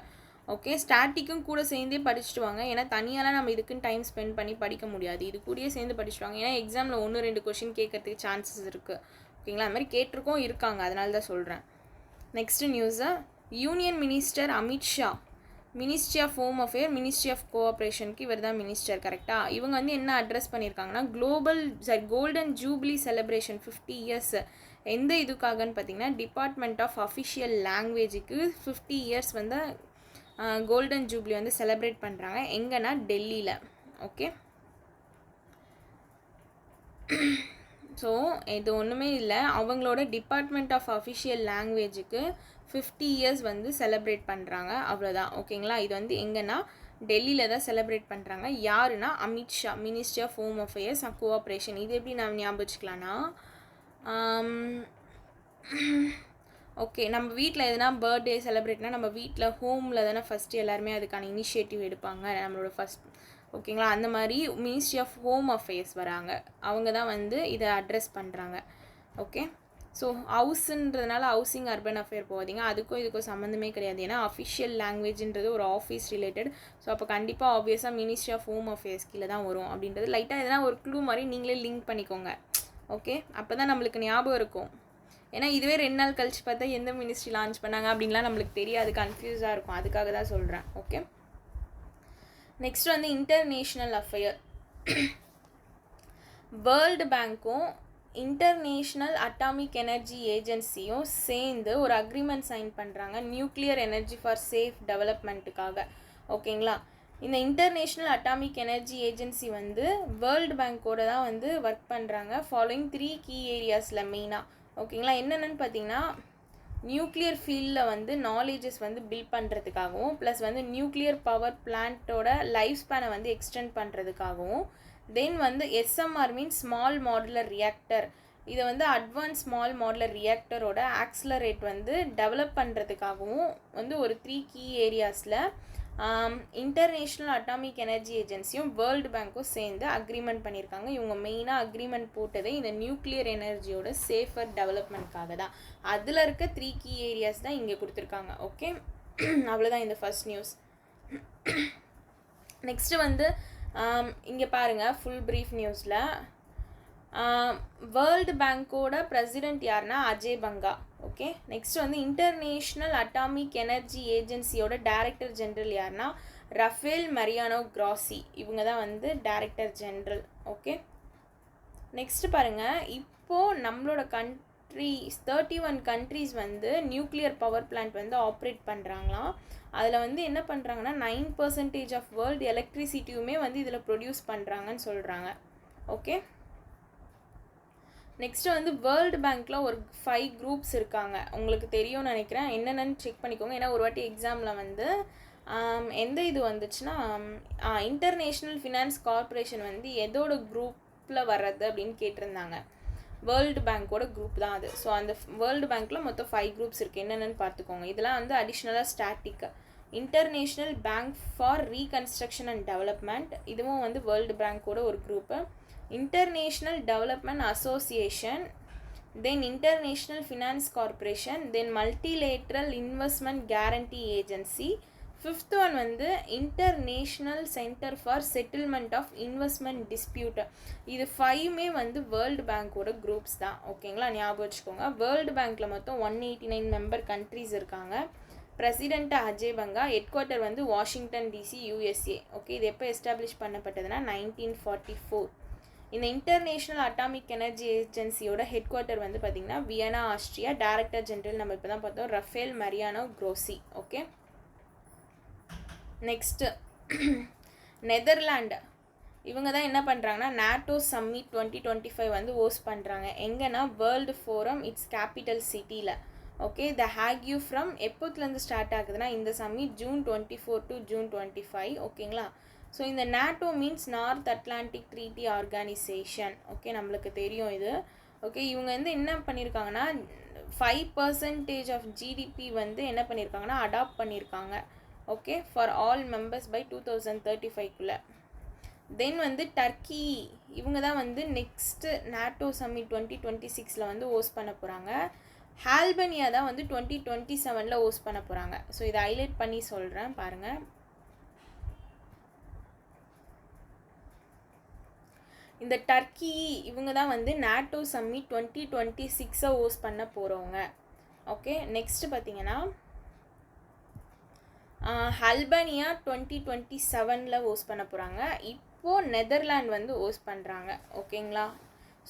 Okay, ஸ்டாட்டிக்கும் கூட சேர்ந்தே படிச்சுட்டு வாங்க. ஏன்னா தனியாலாம் நம்ம இதுக்குன்னு டைம் ஸ்பெண்ட் பண்ணி படிக்க முடியாது. இது கூடயே சேர்ந்து படிச்சுட்டு வாங்க. ஏன்னா எக்ஸாமில் 1-2 கொஷின் கேட்கறதுக்கு சான்சஸ் இருக்குது. ஓகேங்களா, அது மாதிரி கேட்டிருக்கோம் இருக்காங்க, அதனால தான் சொல்கிறேன். நெக்ஸ்ட்டு நியூஸை union minister Amit Shah, ministry of home affair, ministry of கோஆப்ரேஷனுக்கு இவர் தான் மினிஸ்டர். கரெக்டாக இவங்க வந்து என்ன அட்ரஸ் பண்ணியிருக்காங்கன்னா கோல்டன் ஜூப்ளி செலிப்ரேஷன் 50 இயர்ஸ் எந்த இதுக்காகன்னு பார்த்தீங்கன்னா டிபார்ட்மெண்ட் ஆஃப் அஃபிஷியல் லாங்குவேஜுக்கு 50 இயர்ஸ் வந்து கோல்டன் ஜூப்ளி வந்து செலிப்ரேட் பண்ணுறாங்க. எங்கன்னா டெல்லியில். ஓகே, ஸோ இது ஒன்றுமே இல்லை, அவங்களோட டிபார்ட்மெண்ட் ஆஃப் அஃபிஷியல் லாங்குவேஜுக்கு 50 இயர்ஸ் வந்து செலிப்ரேட் பண்ணுறாங்க, அவ்வளோதான். ஓகேங்களா, இது வந்து எங்கன்னா டெல்லியில் தான் செலிப்ரேட் பண்ணுறாங்க. யாருன்னா Amit Shah, ministry of home affairs and cooperation. இது எப்படி நான் ஞாபகம் வச்சுக்கலான்னா ஓகே, நம்ம வீட்டில் எதுனா பர்த்டே செலிப்ரேட்னா நம்ம வீட்டில் ஹோமில் தானே ஃபஸ்ட்டு எல்லாருமே அதுக்கான இனிஷியேட்டிவ் எடுப்பாங்க, நம்மளோட ஃபஸ்ட். ஓகேங்களா, அந்த மாதிரி மினிஸ்ட்ரி ஆஃப் ஹோம் அஃபேர்ஸ் வராங்க, அவங்க தான் வந்து இதை அட்ரஸ் பண்ணுறாங்க. ஓகே, ஸோ ஹவுஸுன்றதுனால ஹவுசிங் அர்பன் அஃபேர் போகாதீங்க, அதுக்கும் இதுக்கும் சம்மந்தமே கிடையாது. ஏன்னா அஃபிஷியல் லாங்குவேஜ்ன்றது ஒரு ஆஃபீஸ் ரிலேட்டட். ஸோ அப்போ கண்டிப்பாக ஆப்வியஸாக மினிஸ்ட்ரி ஆஃப் ஹோம் அஃபேர்ஸ் கீழே தான் வரும் அப்படின்றது லைட்டாக எதனா ஒரு க்ளூ மாதிரி நீங்களே லிங்க் பண்ணிக்கோங்க. ஓகே, அப்போ தான் நம்மளுக்கு ஞாபகம் இருக்கும். ஏன்னா இதுவே 2 நாள் கழிச்சு பார்த்தா எந்த மினிஸ்ட்ரி லான்ச் பண்ணாங்க அப்படின்லாம் நம்மளுக்கு தெரியாது, கன்ஃபியூஸாக இருக்கும். அதுக்காக தான் சொல்கிறேன். ஓகே, நெக்ஸ்ட் வந்து இன்டர்நேஷ்னல் அஃபேர். வேர்ல்டு பேங்க்கும் இன்டர்நேஷ்னல் அட்டாமிக் எனர்ஜி ஏஜென்சியும் சேர்ந்து ஒரு அக்ரிமெண்ட் சைன் பண்ணுறாங்க நியூக்ளியர் எனர்ஜி ஃபார் சேஃப் டெவலப்மெண்ட்டுக்காக. ஓகேங்களா, இந்த இன்டர்நேஷ்னல் அட்டாமிக் எனர்ஜி ஏஜென்சி வந்து வேர்ல்டு பேங்க்கோட தான் வந்து ஒர்க் பண்ணுறாங்க ஃபாலோயிங் 3 கீ ஏரியாஸில் மெயினாக. ஓகேங்களா, என்னென்னு பார்த்தீங்கன்னா நியூக்ளியர் ஃபீல்டில் வந்து நாலேஜஸ் வந்து பில்ட் பண்ணுறதுக்காகவும் ப்ளஸ் வந்து நியூக்ளியர் பவர் பிளான்ட்டோட லைஃப் ஸ்பேனை வந்து எக்ஸ்டெண்ட் பண்ணுறதுக்காகவும், தென் வந்து SMR means small modular reactor, இதை வந்து அட்வான்ஸ் ஸ்மால் மாடுலர் ரியாக்டரோட ஆக்ஸலரேட் வந்து டெவலப் பண்ணுறதுக்காகவும் வந்து ஒரு 3 கீ ஏரியாஸில் இன்டர்நேஷ்னல் அட்டாமிக் எனர்ஜி ஏஜென்சியும் வேர்ல்டு பேங்க்கும் சேர்ந்து அக்ரிமெண்ட் பண்ணியிருக்காங்க. இவங்க மெயினாக அக்ரிமெண்ட் போட்டதே இந்த நியூக்ளியர் எனர்ஜியோட சேஃபர் டெவலப்மெண்ட்காக தான். அதில் இருக்க 3 கீ ஏரியாஸ் தான் இங்கே கொடுத்துருக்காங்க. ஓகே, அவ்வளோதான் இந்த ஃபர்ஸ்ட் நியூஸ். நெக்ஸ்ட்டு வந்து இங்கே பாருங்கள், ஃபுல் ப்ரீஃப் நியூஸில் வேர்ல்டு பேங்க்கோட பிரசிடெண்ட் யாருன்னா அஜய் பங்கா. ஓகே, நெக்ஸ்ட் வந்து இன்டர்நேஷ்னல் அட்டாமிக் எனர்ஜி ஏஜென்சியோட டைரக்டர் ஜென்ரல் யாருன்னா ரஃபேல் மரியானோ கிராசி, இவங்க தான் வந்து டைரக்டர் ஜென்ரல். ஓகே, நெக்ஸ்ட் பாருங்கள், இப்போது நம்மளோட 31 கண்ட்ரீஸ் வந்து நியூக்ளியர் பவர் பிளான்ட் வந்து ஆப்ரேட் பண்ணுறாங்களாம். அதில் வந்து என்ன பண்ணுறாங்கன்னா 9% ஆஃப் வேர்ல்டு எலக்ட்ரிசிட்டியுமே வந்து இதில் ப்ரொடியூஸ் பண்ணுறாங்கன்னு சொல்கிறாங்க. ஓகே, நெக்ஸ்ட்டு வந்து வேர்ல்டு பேங்க்கில் ஒரு 5 குரூப்ஸ் இருக்காங்க, உங்களுக்கு தெரியும்னு நினைக்கிறேன். என்னென்னு செக் பண்ணிக்கோங்க. ஏன்னா ஒரு வாட்டி எக்ஸாமில் வந்து எந்த இது வந்துச்சுன்னா இன்டர்நேஷ்னல் ஃபினான்ஸ் கார்பரேஷன் வந்து எதோட குரூப்பில் வர்றது அப்படின்னு கேட்டிருந்தாங்க. வேர்ல்டு பேங்க்கோட குரூப் தான் அது. ஸோ அந்த வேர்ல்டு பேங்க்கில் மொத்தம் 5 குரூப்ஸ் இருக்குது, என்னென்னு பார்த்துக்கோங்க. இதெல்லாம் வந்து அடிஷ்னலாக static. International bank for reconstruction and development, இதுவும் வந்து வேர்ல்டு பேங்க்கோட ஒரு group. International development association, then international finance corporation, then multilateral investment guarantee agency. 5th one வந்து international centre for settlement of investment dispute. இது 5மே வந்து வேர்ல்டு பேங்க்கோட குரூப்ஸ் தான். ஓகேங்களா, ஞாபகம் வச்சுக்கோங்க. வேர்ல்டு பேங்க்கில் மொத்தம் 189 மெம்பர் கண்ட்ரீஸ் இருக்காங்க. President Ajay Banga, head quarter வந்து வாஷிங்டன் டிசி, USA. ஓகே, இது எப்போ எஸ்டாப்ளிஷ் பண்ணப்பட்டதுன்னா 1944. இந்த இன்டர்நேஷ்னல் அட்டாமிக் எனர்ஜி ஏஜென்சியோட ஹெட் குவார்ட்டர் வந்து பார்த்திங்கன்னா வியனா ஆஸ்ட்ரியா. டைரக்டர் ஜெனரல் நம்ம இப்போ தான் பார்த்தோம் Rafael Mariano Grossi. Okay, next Netherland. இவங்க தான் என்ன பண்ணுறாங்கன்னா நாட்டோ சம்மிட் 2025 வந்து ஹோஸ்ட் பண்ணுறாங்க. எங்கன்னா வேர்ல்டு ஃபோரம் இட்ஸ் கேபிட்டல் சிட்டியில். ஓகே, த ஹேக்யூ ஃப்ரம் எப்போத்துலேருந்து ஸ்டார்ட் ஆகுதுன்னா இந்த சம்மிட் June 24 to June 25. ஓகேங்களா. ஸோ இந்த NATO means north Atlantic treaty organisation. Okay, நம்மளுக்கு தெரியும் இது. ஓகே, இவங்க வந்து என்ன பண்ணியிருக்காங்கன்னா 5% ஆஃப் ஜிடிபி வந்து என்ன பண்ணியிருக்காங்கன்னா அடாப்ட் பண்ணியிருக்காங்க. Okay, for all members by 2035. Then வந்து டர்க்கி இவங்க தான் வந்து நெக்ஸ்ட்டு நாட்டோ சம்மிட் 2026 வந்து ஹோஸ்ட் பண்ண போகிறாங்க. ஆல்பனியா தான் வந்து 2027 ஹோஸ்ட் பண்ண போகிறாங்க. ஸோ இதை ஹைலைட் பண்ணி சொல்கிறேன் பாருங்கள். இந்த டர்க்கி இவங்க தான் வந்து நாட்டோ சம்மிட் 2026 ஹோஸ்ட் பண்ண போகிறவங்க. ஓகே, நெக்ஸ்ட்டு பார்த்தீங்கன்னா அல்பனியா 2027 ஹோஸ்ட் பண்ண போகிறாங்க. இப்போது நெதர்லாண்ட் வந்து ஹோஸ்ட் பண்ணுறாங்க. ஓகேங்களா.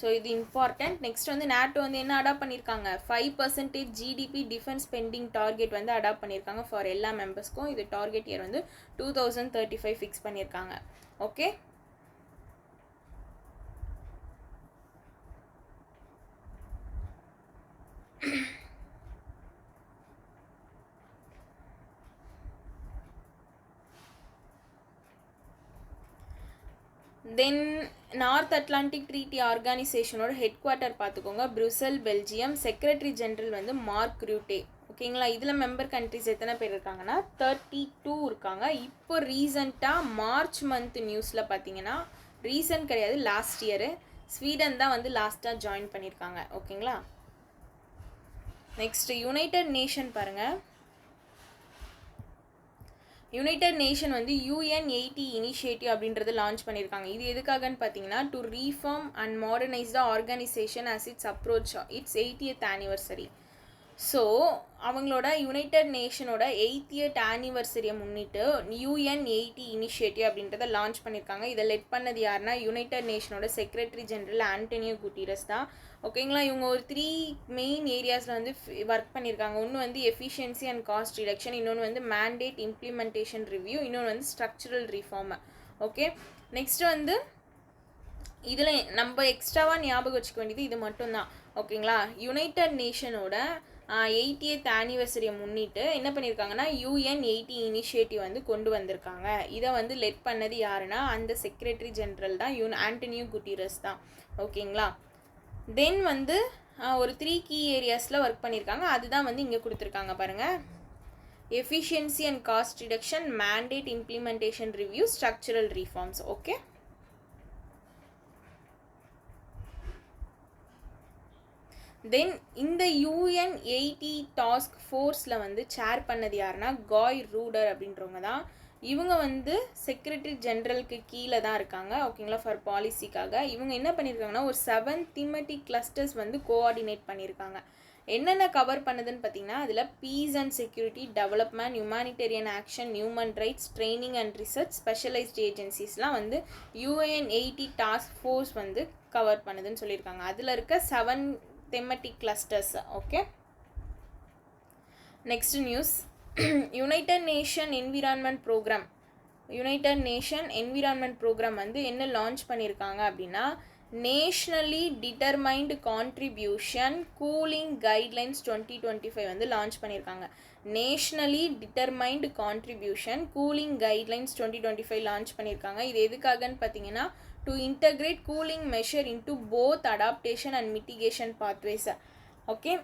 ஸோ இது இம்பார்ட்டண்ட். நெக்ஸ்ட் வந்து நாட்டோ வந்து என்ன அடாப்ட் பண்ணியிருக்காங்க 5% ஜிடிபி டிஃபென்ஸ் ஸ்பெண்டிங் டார்கெட் வந்து அடாப்ட் பண்ணியிருக்காங்க ஃபார் எல்லா மெம்பர்ஸ்க்கும். இது டார்கெட் இயர் வந்து 2035 ஃபிக்ஸ் பண்ணியிருக்காங்க. Okay, then North Atlantic treaty ஆர்கனைசேஷனோட ஹெட் குவார்ட்டர் பார்த்துக்கோங்க ப்ருசல், பெல்ஜியம். செக்ரட்டரி ஜெனரல் வந்து மார்க் ரூட்டே. ஓகேங்களா. இதில் மெம்பர் கண்ட்ரிஸ் எத்தனை பேர் இருக்காங்கன்னா 32 இருக்காங்க. இப்போ ரீசண்டாக மார்ச் மந்த் நியூஸில் பார்த்தீங்கன்னா, ரீசன்ட் கிடையாது லாஸ்ட் இயரு, ஸ்வீடன் தான் வந்து லாஸ்ட்டாக ஜாயின் பண்ணியிருக்காங்க. ஓகேங்களா. நெக்ஸ்ட் யுனைடெட் நேஷன் பாருங்கள். யுனைடெட் நேஷன் வந்து UN80 இனிஷியேட்டிவ் அப்படின்றது லான்ச் பண்ணியிருக்காங்க. இது எதுக்காகன்னு பார்த்தீங்கன்னா to reform and modernise the organisation as its approach its 80th anniversary. ஸோ அவங்களோட யுனைடெட் நேஷனோட 80th ஆனிவர்சரியை முன்னிட்டு UN80 இனிஷியேட்டிவ் அப்படின்றத லான்ச் பண்ணியிருக்காங்க. இதை லெட் பண்ணது யாருன்னா யுனைடெட் நேஷனோட செக்ரட்டரி ஜெனரல் ஆண்டனியோ குட்டீரஸ் தான். ஓகேங்களா. இவங்க ஒரு 3 மெயின் ஏரியாஸில் வந்து ஒர்க் பண்ணியிருக்காங்க. ஒன்று வந்து எஃபிஷியன்சி அண்ட் காஸ்ட் ரிடக்ஷன், இன்னொன்று வந்து மேண்டேட் இம்ப்ளிமெண்டேஷன் ரிவ்யூ, இன்னொன்று வந்து ஸ்ட்ரக்சரல் ரிஃபார்ம். ஓகே, நெக்ஸ்ட் வந்து இதில் நம்ம எக்ஸ்ட்ராவாக ஞாபகம் வச்சுக்க வேண்டியது இது மட்டும்தான். ஓகேங்களா. யுனைடெட் நேஷனோட 80th ஆனிவர்சரியை முன்னிட்டு என்ன பண்ணியிருக்காங்கன்னா UN80 இனிஷியேட்டிவ் வந்து கொண்டு வந்திருக்காங்க. இதை வந்து லெட் பண்ணது யாருன்னா அந்த செக்ரட்டரி ஜெனரல் தான், ஆண்டனியோ குட்டீரஸ் தான். ஓகேங்களா. தென் வந்து ஒரு 3 கீ ஏரியாஸில் ஒர்க் பண்ணியிருக்காங்க. அதுதான் வந்து இங்கே கொடுத்துருக்காங்க பாருங்கள். Efficiency and cost reduction, mandate implementation review, structural reforms. Okay, then இந்த UN80 டாஸ்க் ஃபோர்ஸில் வந்து சேர் பண்ணது யாருன்னா காய் ரூடர் அப்படின்றவங்க தான். இவங்க வந்து செக்ரட்டரி ஜெனரலுக்கு கீழே தான் இருக்காங்க. ஓகேங்களா. ஃபார் பாலிசிக்காக இவங்க என்ன பண்ணியிருக்காங்கன்னா ஒரு 7 தீமெட்டிக் கிளஸ்டர்ஸ் வந்து கோஆர்டினேட் பண்ணியிருக்காங்க. என்னென்ன கவர் பண்ணுதுன்னு பார்த்தீங்கன்னா அதில் peace and security, development, humanitarian action, human rights, training and research, specialised ஏஜென்சிஸ்லாம் வந்து UN80 டாஸ்க் ஃபோர்ஸ் வந்து கவர் பண்ணுதுன்னு சொல்லியிருக்காங்க. அதில் இருக்க 7 thematic clusters. Okay, next news. United nation environment programme, united nation environment programme வந்து என்ன லான்ச் பண்ணியிருக்காங்க அப்படின்னா nationally determined contribution cooling guidelines 2025 வந்து லான்ச் பண்ணியிருக்காங்க. Nationally determined contribution cooling guidelines 2025 launch பண்ணியிருக்காங்க. இது எதுக்காகன்னு பார்த்தீங்கன்னா to integrate cooling measure into both adaptation and mitigation pathways. Okay,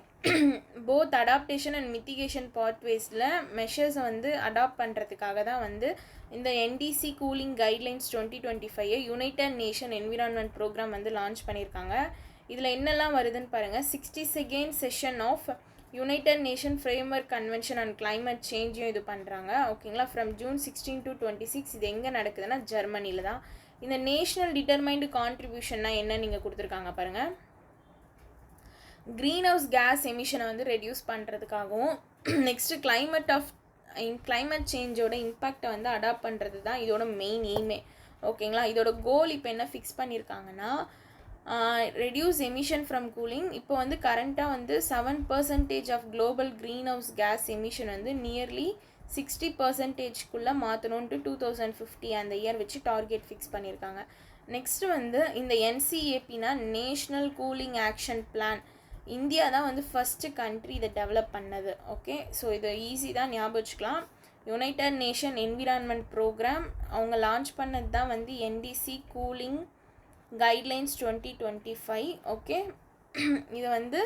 both adaptation and mitigation pathwaysல மெஷர்ஸை வந்து அடாப்ட் பண்ணுறதுக்காக தான் வந்து இந்த NDC cooling guidelines 2025 United nation environment programme வந்து லான்ச் பண்ணியிருக்காங்க. இதில் என்னெல்லாம் வருதுன்னு பாருங்கள். 62nd session of United Nation framework convention and climate சேஞ்சையும் இது பண்ணுறாங்க. ஓகேங்களா. ஃப்ரம் June 16 to 26 இது எங்கே நடக்குதுன்னா ஜெர்மனியில் தான். இந்த நேஷ்னல் டிட்டர்மைன்டு கான்ட்ரிபியூஷன்னா என்ன நீங்கள் கொடுத்துருக்காங்க பாருங்கள். க்ரீன் ஹவுஸ் கேஸ் எமிஷனை வந்து ரெடியூஸ் பண்ணுறதுக்காகவும் நெக்ஸ்ட்டு கிளைமேட் சேஞ்சோட இம்பேக்டை வந்து அடாப்ட் பண்ணுறது தான் இதோட மெயின் எய்மே. ஓகேங்களா. இதோட கோல் இப்போ என்ன ஃபிக்ஸ் பண்ணியிருக்காங்கன்னா, ரெடியூஸ் எமிஷன் ஃப்ரம் கூலிங். இப்போ வந்து கரண்ட்டாக வந்து 7% of global greenhouse gas emission வந்து நியர்லி 60%க்குள்ளே மாற்றணுன்ட்டு 2050 அந்த இயர் வச்சு டார்கெட் ஃபிக்ஸ் பண்ணியிருக்காங்க. நெக்ஸ்ட்டு வந்து இந்த என்சிஏபினா national cooling action plan. India தான் வந்து ஃபஸ்ட்டு கண்ட்ரி இதை டெவலப் பண்ணது. ஓகே, ஸோ இது ஈஸி தான், ஞாபகம் வச்சுக்கலாம். யுனைடட் நேஷன் என்விரான்மெண்ட் ப்ரோக்ராம் அவங்க லான்ச் பண்ணது தான் வந்து என்டிசி கூலிங் கைட்லைன்ஸ் 2025. ஓகே, இது வந்து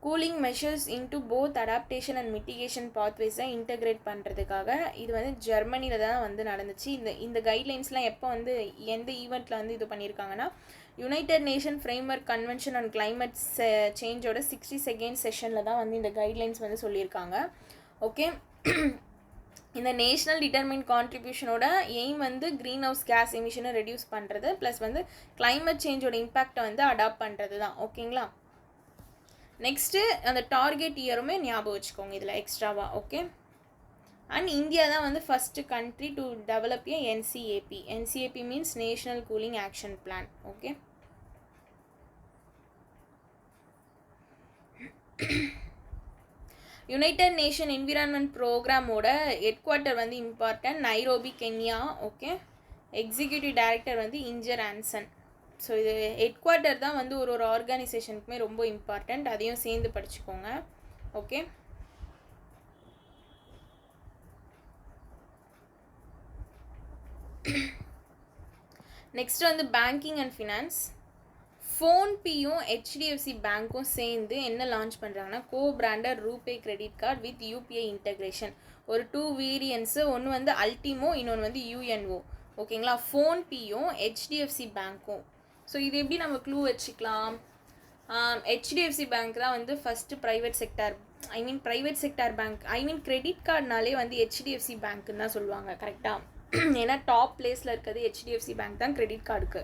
cooling measures into both adaptation and mitigation பாத்வேஸை இன்டகிரேட் பண்ணுறதுக்காக இது வந்து ஜெர்மனியில் தான் வந்து நடந்துச்சு. இந்த கைட்லைன்ஸ்லாம் எப்போ வந்து எந்த ஈவெண்ட்டில் வந்து இது பண்ணியிருக்காங்கன்னா, United Nation framework convention on climate சேஞ்சோட 62nd செஷனில் தான் வந்து இந்த கைட்லைன்ஸ் வந்து சொல்லியிருக்காங்க. ஓகே, இந்த நேஷ்னல் டிட்டர்மின் கான்ட்ரிபியூஷனோட எய்ம் வந்து க்ரீன் ஹவுஸ் கேஸ் எமிஷனை ரெடியூஸ் பண்ணுறது ப்ளஸ் வந்து கிளைமேட் சேஞ்சோட இம்பேக்டை வந்து அடாப்ட் பண்ணுறது தான். ஓகேங்களா. நெக்ஸ்ட்டு அந்த டார்கெட் இயருமே ஞாபகம் வச்சுக்கோங்க இதில் எக்ஸ்ட்ராவா. ஓகே, அண்ட் இந்தியா தான் வந்து first country to develop a NCAP. NCAP means national cooling action plan. Okay, United Nation environment ப்ரோக்ராமோட ஹெட் குவார்ட்டர் வந்து important, Nairobi, Kenya. Okay, executive director வந்து இன்ஜர் ஆன்சன். ஸோ இது ஹெட் குவார்ட்டர் தான் வந்து ஒரு ஆர்கனைசேஷனுக்குமே ரொம்ப இம்பார்ட்டண்ட், அதையும் சேர்ந்து படிச்சுக்கோங்க. ஓகே, நெக்ஸ்ட் வந்து பேங்கிங் அண்ட் ஃபினான்ஸ். ஃபோன்பேயும் ஹெச்டிஎஃப்சி பேங்க்கும் சேர்ந்து என்ன லான்ச் பண்ணுறாங்கன்னா, co branded RuPay credit card with UPI integration. ஒரு 2 வேரியன்ஸு, ஒன்று வந்து அல்டிமோ, இன்னொன்று வந்து யூஎன்ஓ. ஓகேங்களா, ஃபோன்பேயும் ஹெச்டிஎஃப்சி பேங்க்கும். ஸோ இது எப்படி நம்ம க்ளூ வச்சுக்கலாம்? ஹெச்டிஎஃப்சி பேங்க் தான் வந்து first private sector bank. Credit கார்டுனாலே வந்து ஹெச்டிஎஃப்சி பேங்க்குன்னு தான் சொல்லுவாங்க, கரெக்டாக? ஏன்னா டாப் பிளேஸில் இருக்கிறது ஹெச்டிஎஃப்சி பேங்க் தான் கிரெடிட் கார்டுக்கு.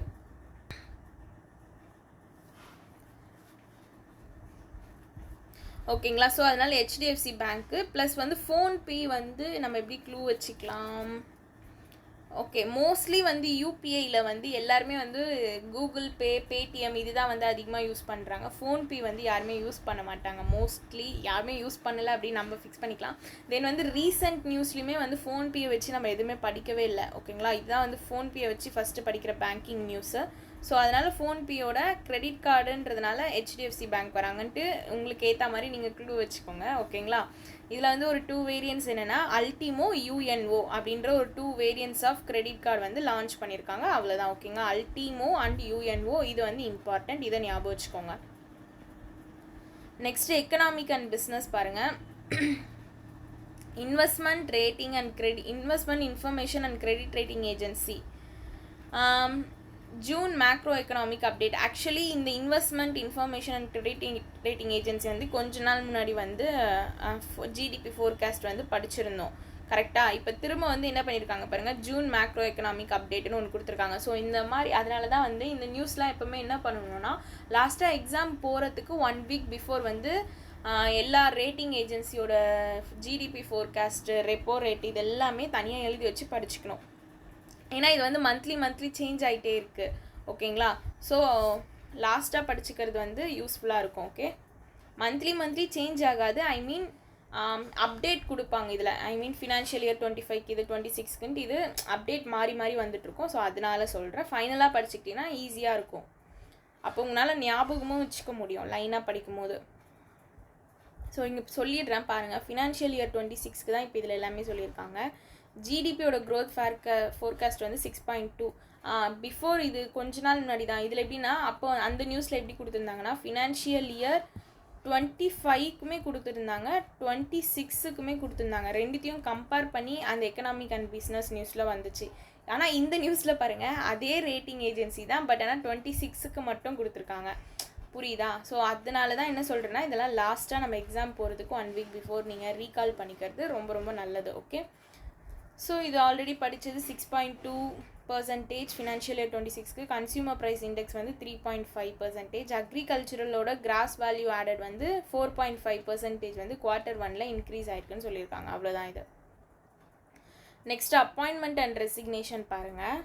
ஓகேங்களா, ஸோ அதனால் ஹெச்டிஎஃப்சி பேங்க்கு ப்ளஸ் வந்து ஃபோன்பே வந்து நம்ம எப்படி க்ளூ வச்சுக்கலாம்? ஓகே, மோஸ்ட்லி வந்து யூபிஐயில் வந்து எல்லாருமே வந்து கூகுள் பே, பேடிஎம் இதுதான் வந்து அதிகமாக யூஸ் பண்ணுறாங்க. ஃபோன்பே வந்து யாருமே யூஸ் பண்ண மாட்டாங்க, மோஸ்ட்லி யாருமே யூஸ் பண்ணலை அப்படின்னு நம்ம ஃபிக்ஸ் பண்ணிக்கலாம். தென் வந்து ரீசெண்ட் நியூஸ்லையுமே வந்து ஃபோன்பேயை வச்சு நம்ம எதுவுமே படிக்கவே இல்லை. ஓகேங்களா, இதுதான் வந்து ஃபோன்பேயை வச்சு ஃபஸ்ட்டு படிக்கிற பேங்கிங் நியூஸு. ஸோ அதனால் ஃபோன்பேயோட கிரெடிட் கார்டுன்றதுனால ஹெச்டிஎஃப்சி பேங்க் வராங்கன்ட்டு உங்களுக்கு ஏற்ற மாதிரி நீங்கள் க்ளூ வச்சுக்கோங்க. ஓகேங்களா, இதில் வந்து ஒரு 2 வேரியன்ஸ் என்னென்னா அல்டிமோ, யூஎன்ஓ அப்படின்ற ஒரு 2 வேரியன்ஸ் ஆஃப் கிரெடிட் கார்டு வந்து லான்ச் பண்ணியிருக்காங்க. அவ்வளோதான். ஓகேங்களா, அல்டிமோ அண்ட் யூஎன்ஓ இது வந்து இம்பார்ட்டண்ட், இதை ஞாபகம் வச்சுக்கோங்க. நெக்ஸ்ட் எக்கனாமிக் அண்ட் பிஸ்னஸ் பாருங்கள். Investment information and credit rating agency June macro economic update. Actually இந்த investment information and credit rating agency வந்து கொஞ்ச நாள் முன்னாடி வந்து ஜிடிபி ஃபோர்காஸ்ட் வந்து படிச்சிருந்தோம், கரெக்டாக? இப்போ திரும்ப வந்து என்ன பண்ணியிருக்காங்க பாருங்கள், ஜூன் மேக்ரோ எக்கனாமிக் அப்டேட்னு ஒன்று கொடுத்துருக்காங்க. ஸோ இந்த மாதிரி அதனால தான் வந்து இந்த நியூஸ்லாம் எப்போவுமே என்ன பண்ணணும்னா, லாஸ்ட்டாக எக்ஸாம் போகிறதுக்கு 1 வீக் பிஃபோர் வந்து எல்லா ரேட்டிங் ஏஜென்சியோட ஜிடிபி ஃபோர்காஸ்ட்டு, ரெப்போ ரேட் இது எல்லாமே தனியாக எழுதி வச்சு படிச்சுக்கணும். ஏன்னா இது வந்து மந்த்லி சேஞ்ச் ஆகிட்டே இருக்குது. ஓகேங்களா, ஸோ லாஸ்ட்டாக படிச்சுக்கிறது வந்து யூஸ்ஃபுல்லாக இருக்கும். ஓகே, மந்த்லி சேஞ்ச் ஆகாது, அப்டேட் கொடுப்பாங்க இதில். ஃபினான்ஷியல் இயர் 25க்கு இது 26க்குன்ட்டு இது அப்டேட் மாறி வந்துட்டுருக்கோம். ஸோ அதனால சொல்கிறேன், ஃபைனலாக படிச்சுக்கிட்டிங்கன்னா ஈஸியாக இருக்கும். அப்போ உங்களால் ஞாபகமும் வச்சுக்க முடியும் லைனாக படிக்கும் போது. ஸோ இங்கே சொல்லிடுறேன் பாருங்கள், ஃபினான்ஷியல் இயர் 26க்கு தான் இப்போ இதில் எல்லாமே சொல்லியிருக்காங்க. ஜிடிபியோட க்ரோத் ஃபோர்காஸ்ட் வந்து 6.2. பிஃபோர் இது கொஞ்ச நாள் முன்னாடி தான். இதில் எப்படின்னா, அப்போ அந்த நியூஸில் எப்படி கொடுத்துருந்தாங்கன்னா, ஃபினான்ஷியல் இயர் 25க்குமே கொடுத்துருந்தாங்க, 26க்குமே கொடுத்துருந்தாங்க. ரெண்டுத்தையும் கம்பேர் பண்ணி அந்த எக்கனாமிக் அண்ட் பிஸ்னஸ் நியூஸில் வந்துச்சு. ஆனால் இந்த நியூஸில் பாருங்கள், அதே ரேட்டிங் ஏஜென்சி தான், பட் ஆனால் 26க்கு மட்டும் கொடுத்துருக்காங்க. புரியுதா? ஸோ அதனால தான் என்ன சொல்கிறேன்னா, இதெல்லாம் லாஸ்ட்டாக நம்ம எக்ஸாம் போகிறதுக்கு 1 வீக் பிஃபோர் நீங்கள் ரீகால் பண்ணிக்கிறது ரொம்ப நல்லது. ஓகே, ஸோ இது ஆல்ரெடி படித்தது 6.2% ஃபினான்ஷியல் இயர் 26க்கு. கன்சியூமர் ப்ரைஸ் இண்டெக்ஸ் வந்து 3.5%. அக்ரிகல்ச்சுரலோட கிராஸ் வேல்யூ ஆடட் வந்து 4.5% வந்து Q1 இன்க்ரீஸ் ஆகிருக்குன்னு சொல்லியிருக்காங்க. அவ்வளோதான் இது. நெக்ஸ்ட் அப்பாயின்மெண்ட் அண்ட் ரெசிக்னேஷன் பாருங்கள்.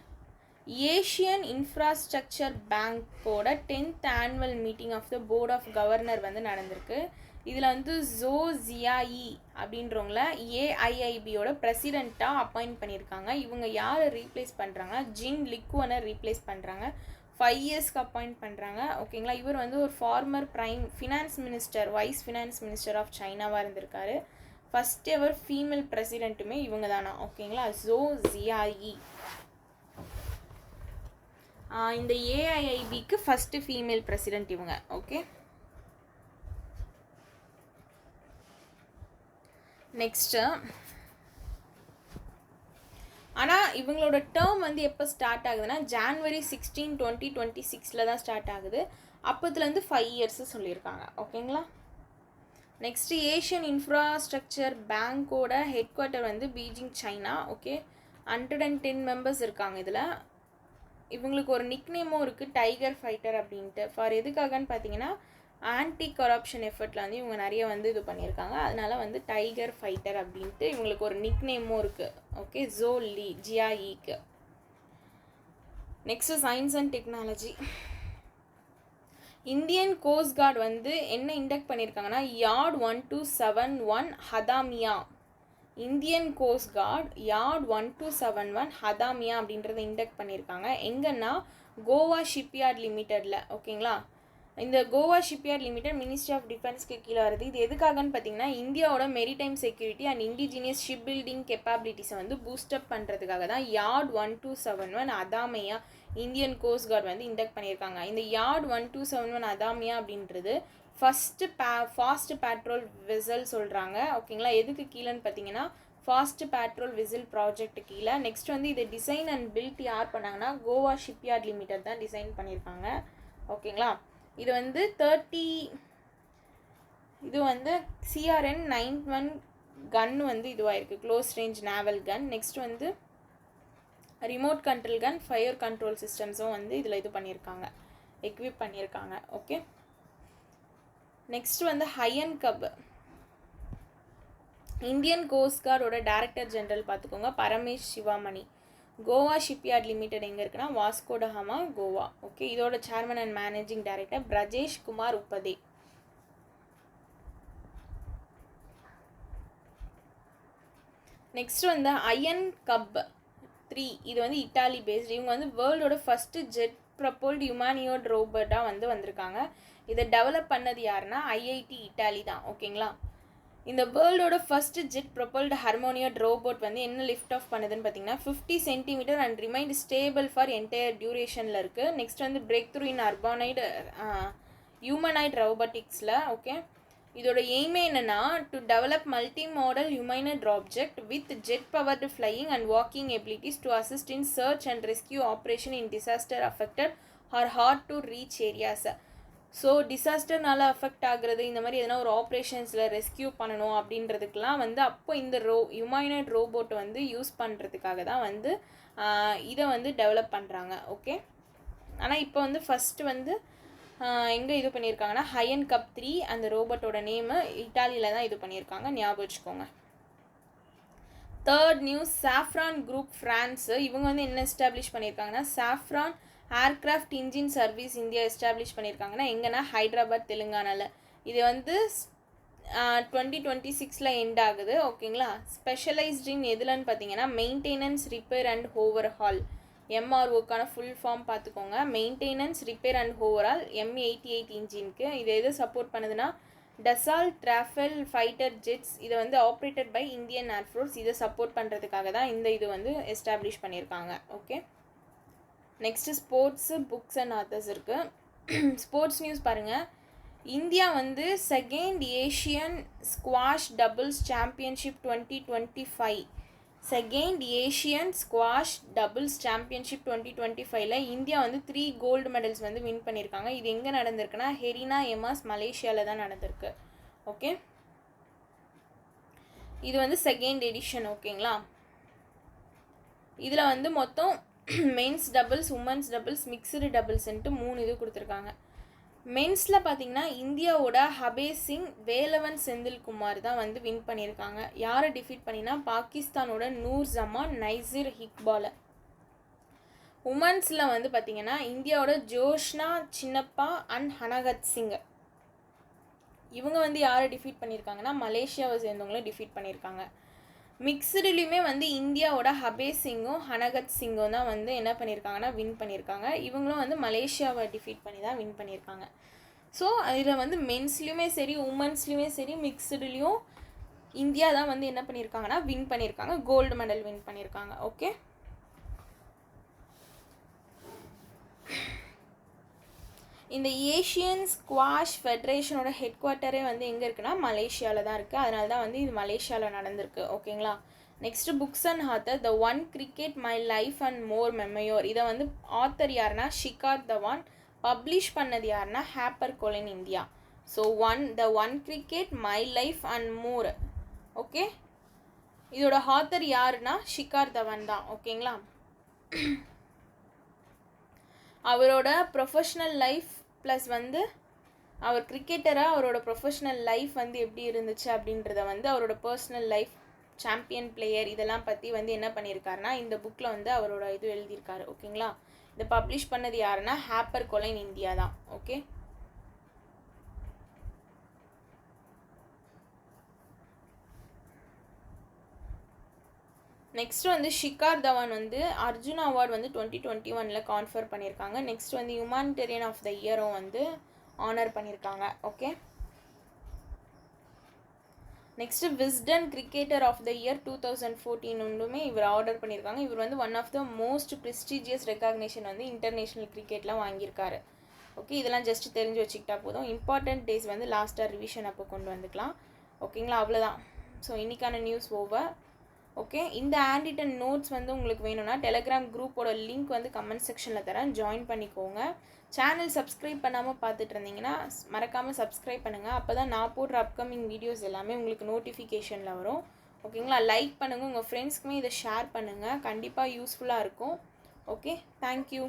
ஏஷியன் இன்ஃப்ராஸ்ட்ரக்சர் பேங்க்கோட 10th annual meeting of the board of governor வந்து நடந்திருக்கு. இதில் வந்து ஜோ ஜியாயி அப்படின்றவங்கள ஏஐஐபியோட பிரசிடெண்ட்டாக அப்பாயிண்ட் பண்ணியிருக்காங்க. இவங்க யாரை ரீப்ளேஸ் பண்ணுறாங்கன்னா ஜின் லிக்குவனை ரீப்ளேஸ் பண்ணுறாங்க. 5 இயர்ஸ்க்கு அப்பாயிண்ட் பண்ணுறாங்க. ஓகேங்களா. இவர் வந்து ஒரு former finance minister, vice finance minister of சைனாவாக இருந்திருக்காரு. ஃபஸ்ட் எவர் ஃபீமேல் பிரசிடெண்ட்டுமே இவங்க தானா. ஓகேங்களா. ஜோ ஜியாயி இந்த ஏஐஐபிக்கு ஃபஸ்ட்டு ஃபீமேல் பிரசிடெண்ட் இவங்க. ஓகே. நெக்ஸ்ட்டு, ஆனால் இவங்களோட டேர்ம் வந்து எப்போ ஸ்டார்ட் ஆகுதுன்னா January 16, 2026 தான் ஸ்டார்ட் ஆகுது. அப்போதுலேருந்து 5 இயர்ஸ் சொல்லியிருக்காங்க. ஓகேங்களா. நெக்ஸ்ட்டு, ஏஷியன் இன்ஃப்ராஸ்ட்ரக்சர் பேங்க்கோட ஹெட் குவார்ட்டர் வந்து பீஜிங், சைனா. ஓகே. 110 மெம்பர்ஸ் இருக்காங்க. இதில் இவங்களுக்கு ஒரு நிக்நேமும் இருக்குது, டைகர் ஃபைட்டர் அப்படின்ட்டு. ஃபார் எதுக்காகன்னு பார்த்தீங்கன்னா ஆன்டி கரப்ஷன் எஃபர்ட்டில் வந்து இவங்க நிறைய வந்து இது பண்ணியிருக்காங்க. அதனால் வந்து டைகர் ஃபைட்டர் அப்படின்ட்டு இவங்களுக்கு ஒரு நிக்நேமும் இருக்குது. ஓகே. ஜோ லீ ஜியாயிக்கு. Next, science and technology. Indian coast guard வந்து என்ன இண்டக்ட் பண்ணியிருக்காங்கன்னா yard 1271 Adamya. Indian coast guard yard 1271 Adamya அப்படின்றத இண்டக்ட் பண்ணியிருக்காங்க. எங்கன்னா கோவா ஷிப்யார்ட் லிமிட்டடில். ஓகேங்களா. இந்த Goa shipyard limited ministry of டிஃபென்ஸ்க்கு கீழே வருது. இது எதுக்காகன்னு பார்த்தீங்கன்னா இந்தியாவோட maritime security and indigenous ship building கெப்பாபிலிட்டிஸை வந்து பூஸ்டப் பண்ணுறதுக்காக தான் yard 1271 Adamya Indian coast guard வந்து இண்டக்ட் பண்ணியிருக்காங்க. இந்த யார்ட் 1271 அதாமியா அப்படின்றது ஃபாஸ்ட் பேட்ரோல் விசல் சொல்கிறாங்க. ஓகேங்களா. எதுக்கு கீழேன்னு பார்த்தீங்கன்னா ஃபாஸ்ட் பேட்ரோல் விசில் ப்ராஜெக்ட் கீழே. நெக்ஸ்ட் வந்து இதை டிசைன் அண்ட் பில்ட் யார் பண்ணாங்கன்னா கோவா ஷிப்யார்ட் லிமிடெட் தான் டிசைன் பண்ணியிருக்காங்க. ஓகேங்களா. இது வந்து இது வந்து CRN 91 கன் வந்து இதுவாயிருக்கு, close range naval gun. Next வந்து remote control gun, fire control சிஸ்டம்ஸும் வந்து இதில் இது பண்ணியிருக்காங்க, எக்விப் பண்ணியிருக்காங்க. ஓகே. நெக்ஸ்ட் வந்து ஹயன் கப். இந்தியன் கோஸ்ட் கார்டோட டைரக்டர் ஜெனரல் பார்த்துக்கோங்க பரமேஷ் சிவாமணி. கோவா ஷிப்யார்ட் லிமிடெட் எங்கே இருக்குன்னா வாஸ்கோடஹாமா, கோவா. ஓகே. இதோட chairman and managing director Brajesh Kumar Upadhyay. Next வந்து அயன் கப் 3. இது வந்து இட்டாலி பேஸ்ட். இவங்க வந்து வேர்ல்டோட ஃபஸ்ட்டு ஜெட் ப்ரப்போல்டு ஹியூமனியோட் ரோபோட்டாக வந்து வந்திருக்காங்க. இதை டெவலப் பண்ணது யாருன்னா IIT இட்டாலி தான். ஓகேங்களா. இந்த வேர்ல்டோட first jet propelled humanoid robot வந்து என்ன லிஃப்ட் ஆஃப் பண்ணுதுன்னு பார்த்தீங்கன்னா 50 centimetre and remained stable for entire டியூரேஷனில் இருக்குது. நெக்ஸ்ட் வந்து பிரேக் த்ரூ இன் அர்பானைடு ஹியூமனைட் ரோபோட்டிக்ஸில். ஓகே. இதோட எய்மே என்னென்னா to develop multi modal humanoid object with jet powered flying and walking abilities to assist in search and rescue operation in disaster affected or hard to reach areas. So டிசாஸ்டர்னால affect ஆகுறது, இந்த மாதிரி எதனா ஒரு ஆப்ரேஷன்ஸில் rescue பண்ணணும் அப்படின்றதுக்கெலாம் வந்து அப்போ இந்த ஹியூமனைட் ரோபோட் வந்து யூஸ் பண்ணுறதுக்காக தான் வந்து இதை வந்து டெவலப் பண்ணுறாங்க. ஓகே. ஆனால் இப்போ வந்து ஃபஸ்ட்டு வந்து எங்கே இது பண்ணியிருக்காங்கன்னா ஹயன் கப் 3 அந்த ரோபோட்டோட நேமு இட்டாலியில் தான் இது பண்ணியிருக்காங்க, ஞாபகம் வச்சுக்கோங்க. Third news, Safran group France. இவங்க வந்து என்ன எஸ்டாப்ளிஷ் பண்ணியிருக்காங்கன்னா Safran aircraft engine service India establish பண்ணியிருக்காங்கன்னா எங்கன்னா ஹைதராபாத், தெலுங்கானாவில். இது வந்து 2026 எண்ட் ஆகுது. ஓகேங்களா. ஸ்பெஷலைஸ்ட் இன் எதுலன்னு பார்த்தீங்கன்னா மெயின்டெனன்ஸ், ரிப்பேர் அண்ட் ஓவர்ஹால். MROக்கான ஃபுல் ஃபார்ம் பார்த்துக்கோங்க. Maintenance, repair and overhaul M88 இன்ஜினுக்கு. இது எது சப்போர்ட் பண்ணுதுன்னா டசால்ட் ராஃபேல் ஃபைட்டர் ஜெட்ஸ். இதை வந்து ஆப்ரேட்டட் பை இந்தியன் ஏர்ஃபோர்ஸ். இதை சப்போர்ட் பண்ணுறதுக்காக தான் இந்த இது வந்து எஸ்டாப்ளிஷ் பண்ணியிருக்காங்க. Okay. Next sports, books and authors இருக்குது. ஸ்போர்ட்ஸ் நியூஸ் பாருங்கள். இந்தியா வந்து second Asian squash doubles championship 2025 second Asian squash doubles championship 2025ல் இந்தியா வந்து 3 கோல்டு மெடல்ஸ் வந்து வின் பண்ணியிருக்காங்க. இது எங்கே நடந்திருக்குன்னா ஹெரினா எமாஸ், மலேசியாவில் தான் நடந்திருக்கு. ஓகே. இது வந்து செகண்ட் எடிஷன். ஓகேங்களா. இதில் வந்து மொத்தம் men's doubles, women's doubles, mixed டபுள்ஸ்ன்ட்டு 3 இது கொடுத்துருக்காங்க. மென்ஸில் பார்த்தீங்கன்னா இந்தியாவோட ஹபேஸ் சிங், வேலவன் செந்தில்குமார் தான் வந்து வின் பண்ணியிருக்காங்க. யாரை டிஃபீட் பண்ணினா பாகிஸ்தானோட நூர் ஜமான், நைசிர் இக்பாலை. உமன்ஸில் வந்து பார்த்திங்கன்னா இந்தியாவோட ஜோஷ்னா சின்னப்பா அண்ட் ஹனகத் சிங் இவங்க வந்து யாரை டிஃபீட் பண்ணியிருக்காங்கன்னா மலேசியாவை சேர்ந்தவங்கள டிஃபீட் பண்ணியிருக்காங்க. மிக்சடுலேயுமே வந்து இந்தியாவோட ஹபே சிங்கும் ஹனகத் சிங்கும் தான் வந்து என்ன பண்ணியிருக்காங்கன்னா வின் பண்ணியிருக்காங்க. இவங்களும் வந்து மலேசியாவை டிஃபீட் பண்ணி தான் வின் பண்ணியிருக்காங்க. ஸோ அதில் வந்து மென்ஸ்லேயுமே சரி உமன்ஸ்லேயுமே சரி மிக்சடுலேயும் இந்தியா தான் வந்து என்ன பண்ணியிருக்காங்கன்னா வின் பண்ணியிருக்காங்க, கோல்டு மெடல் வின் பண்ணியிருக்காங்க. ஓகே, இந்த ஏஷியன் ஸ்குவாஷ் ஃபெடரேஷனோட ஹெட் குவார்ட்டரே வந்து எங்கே இருக்குன்னா மலேசியாவில் தான் இருக்குது. அதனால தான் வந்து இது மலேசியாவில் நடந்திருக்கு. ஓகேங்களா. Next books and author the one cricket my life and more memoir. இதை வந்து ஆத்தர் யாருன்னா ஷிகார் தவான், பப்ளிஷ் பண்ணது யாருன்னா Harper Collins India. So the one cricket my life and more. Okay, இதோட ஆத்தர் யாருன்னா ஷிகார் தவான் தான். ஓகேங்களா. அவரோட ப்ரொஃபஷ்னல் லைஃப் ப்ளஸ் வந்து அவர் கிரிக்கெட்டராக அவரோட ப்ரொஃபஷ்னல் லைஃப் வந்து எப்படி இருந்துச்சு அப்படின்றத வந்து அவரோட பர்சனல் லைஃப், சாம்பியன் பிளேயர் இதெல்லாம் பற்றி வந்து என்ன பண்ணியிருக்காருன்னா இந்த புக்கில் வந்து அவரோட இது எழுதியிருக்காரு. ஓகேங்களா. இதை பப்ளிஷ் பண்ணது யாருன்னா ஹேப்பர் கோலின் இந்தியா தான். ஓகே, நெக்ஸ்ட் வந்து ஷிகார் தவான் வந்து அர்ஜுன் அவார்டு வந்து 2021 கான்ஃபர் பண்ணியிருக்காங்க. நெக்ஸ்ட் வந்து ஹியூமானிட்டேரியன் ஆஃப் த இயரும் வந்து ஆனர் பண்ணியிருக்காங்க. Okay, next Wisden cricketer of the year 2014 இவர் ஆர்டர் பண்ணியிருக்காங்க. இவர் வந்து one of the most prestigious recognition வந்து இன்டர்நேஷ்னல் கிரிக்கெட்லாம் வாங்கியிருக்காரு. ஓகே, இதெல்லாம் ஜஸ்ட் தெரிஞ்சு வச்சுக்கிட்டா போதும். இம்பார்ட்டன்ட் டேஸ் வந்து லாஸ்ட்டாக ரிவிஷன் அப்போ கொண்டு வந்துக்கலாம். ஓகேங்களா, அவ்வளோதான். ஸோ இன்றைக்கான நியூஸ் ஓவர். ஓகே, இந்த ஹேண்ட் நோட்ஸ் வந்து உங்களுக்கு வேணும்னா டெலிகிராம் குரூப்போட லிங்க் வந்து கமெண்ட் செக்ஷனில் தரேன், ஜாயின் பண்ணிக்கோங்க. சேனல் சப்ஸ்கிரைப் பண்ணாமல் பார்த்துட்டு இருந்தீங்கன்னா மறக்காமல் சப்ஸ்கிரைப் பண்ணுங்கள். அப்போ தான் நான் போடுற அப்கமிங் வீடியோஸ் எல்லாமே உங்களுக்கு நோட்டிஃபிகேஷனில் வரும். ஓகேங்களா, லைக் பண்ணுங்கள், உங்கள் ஃப்ரெண்ட்ஸ்க்குமே இதை ஷேர் பண்ணுங்கள், கண்டிப்பாக யூஸ்ஃபுல்லாக இருக்கும். Okay, thank you.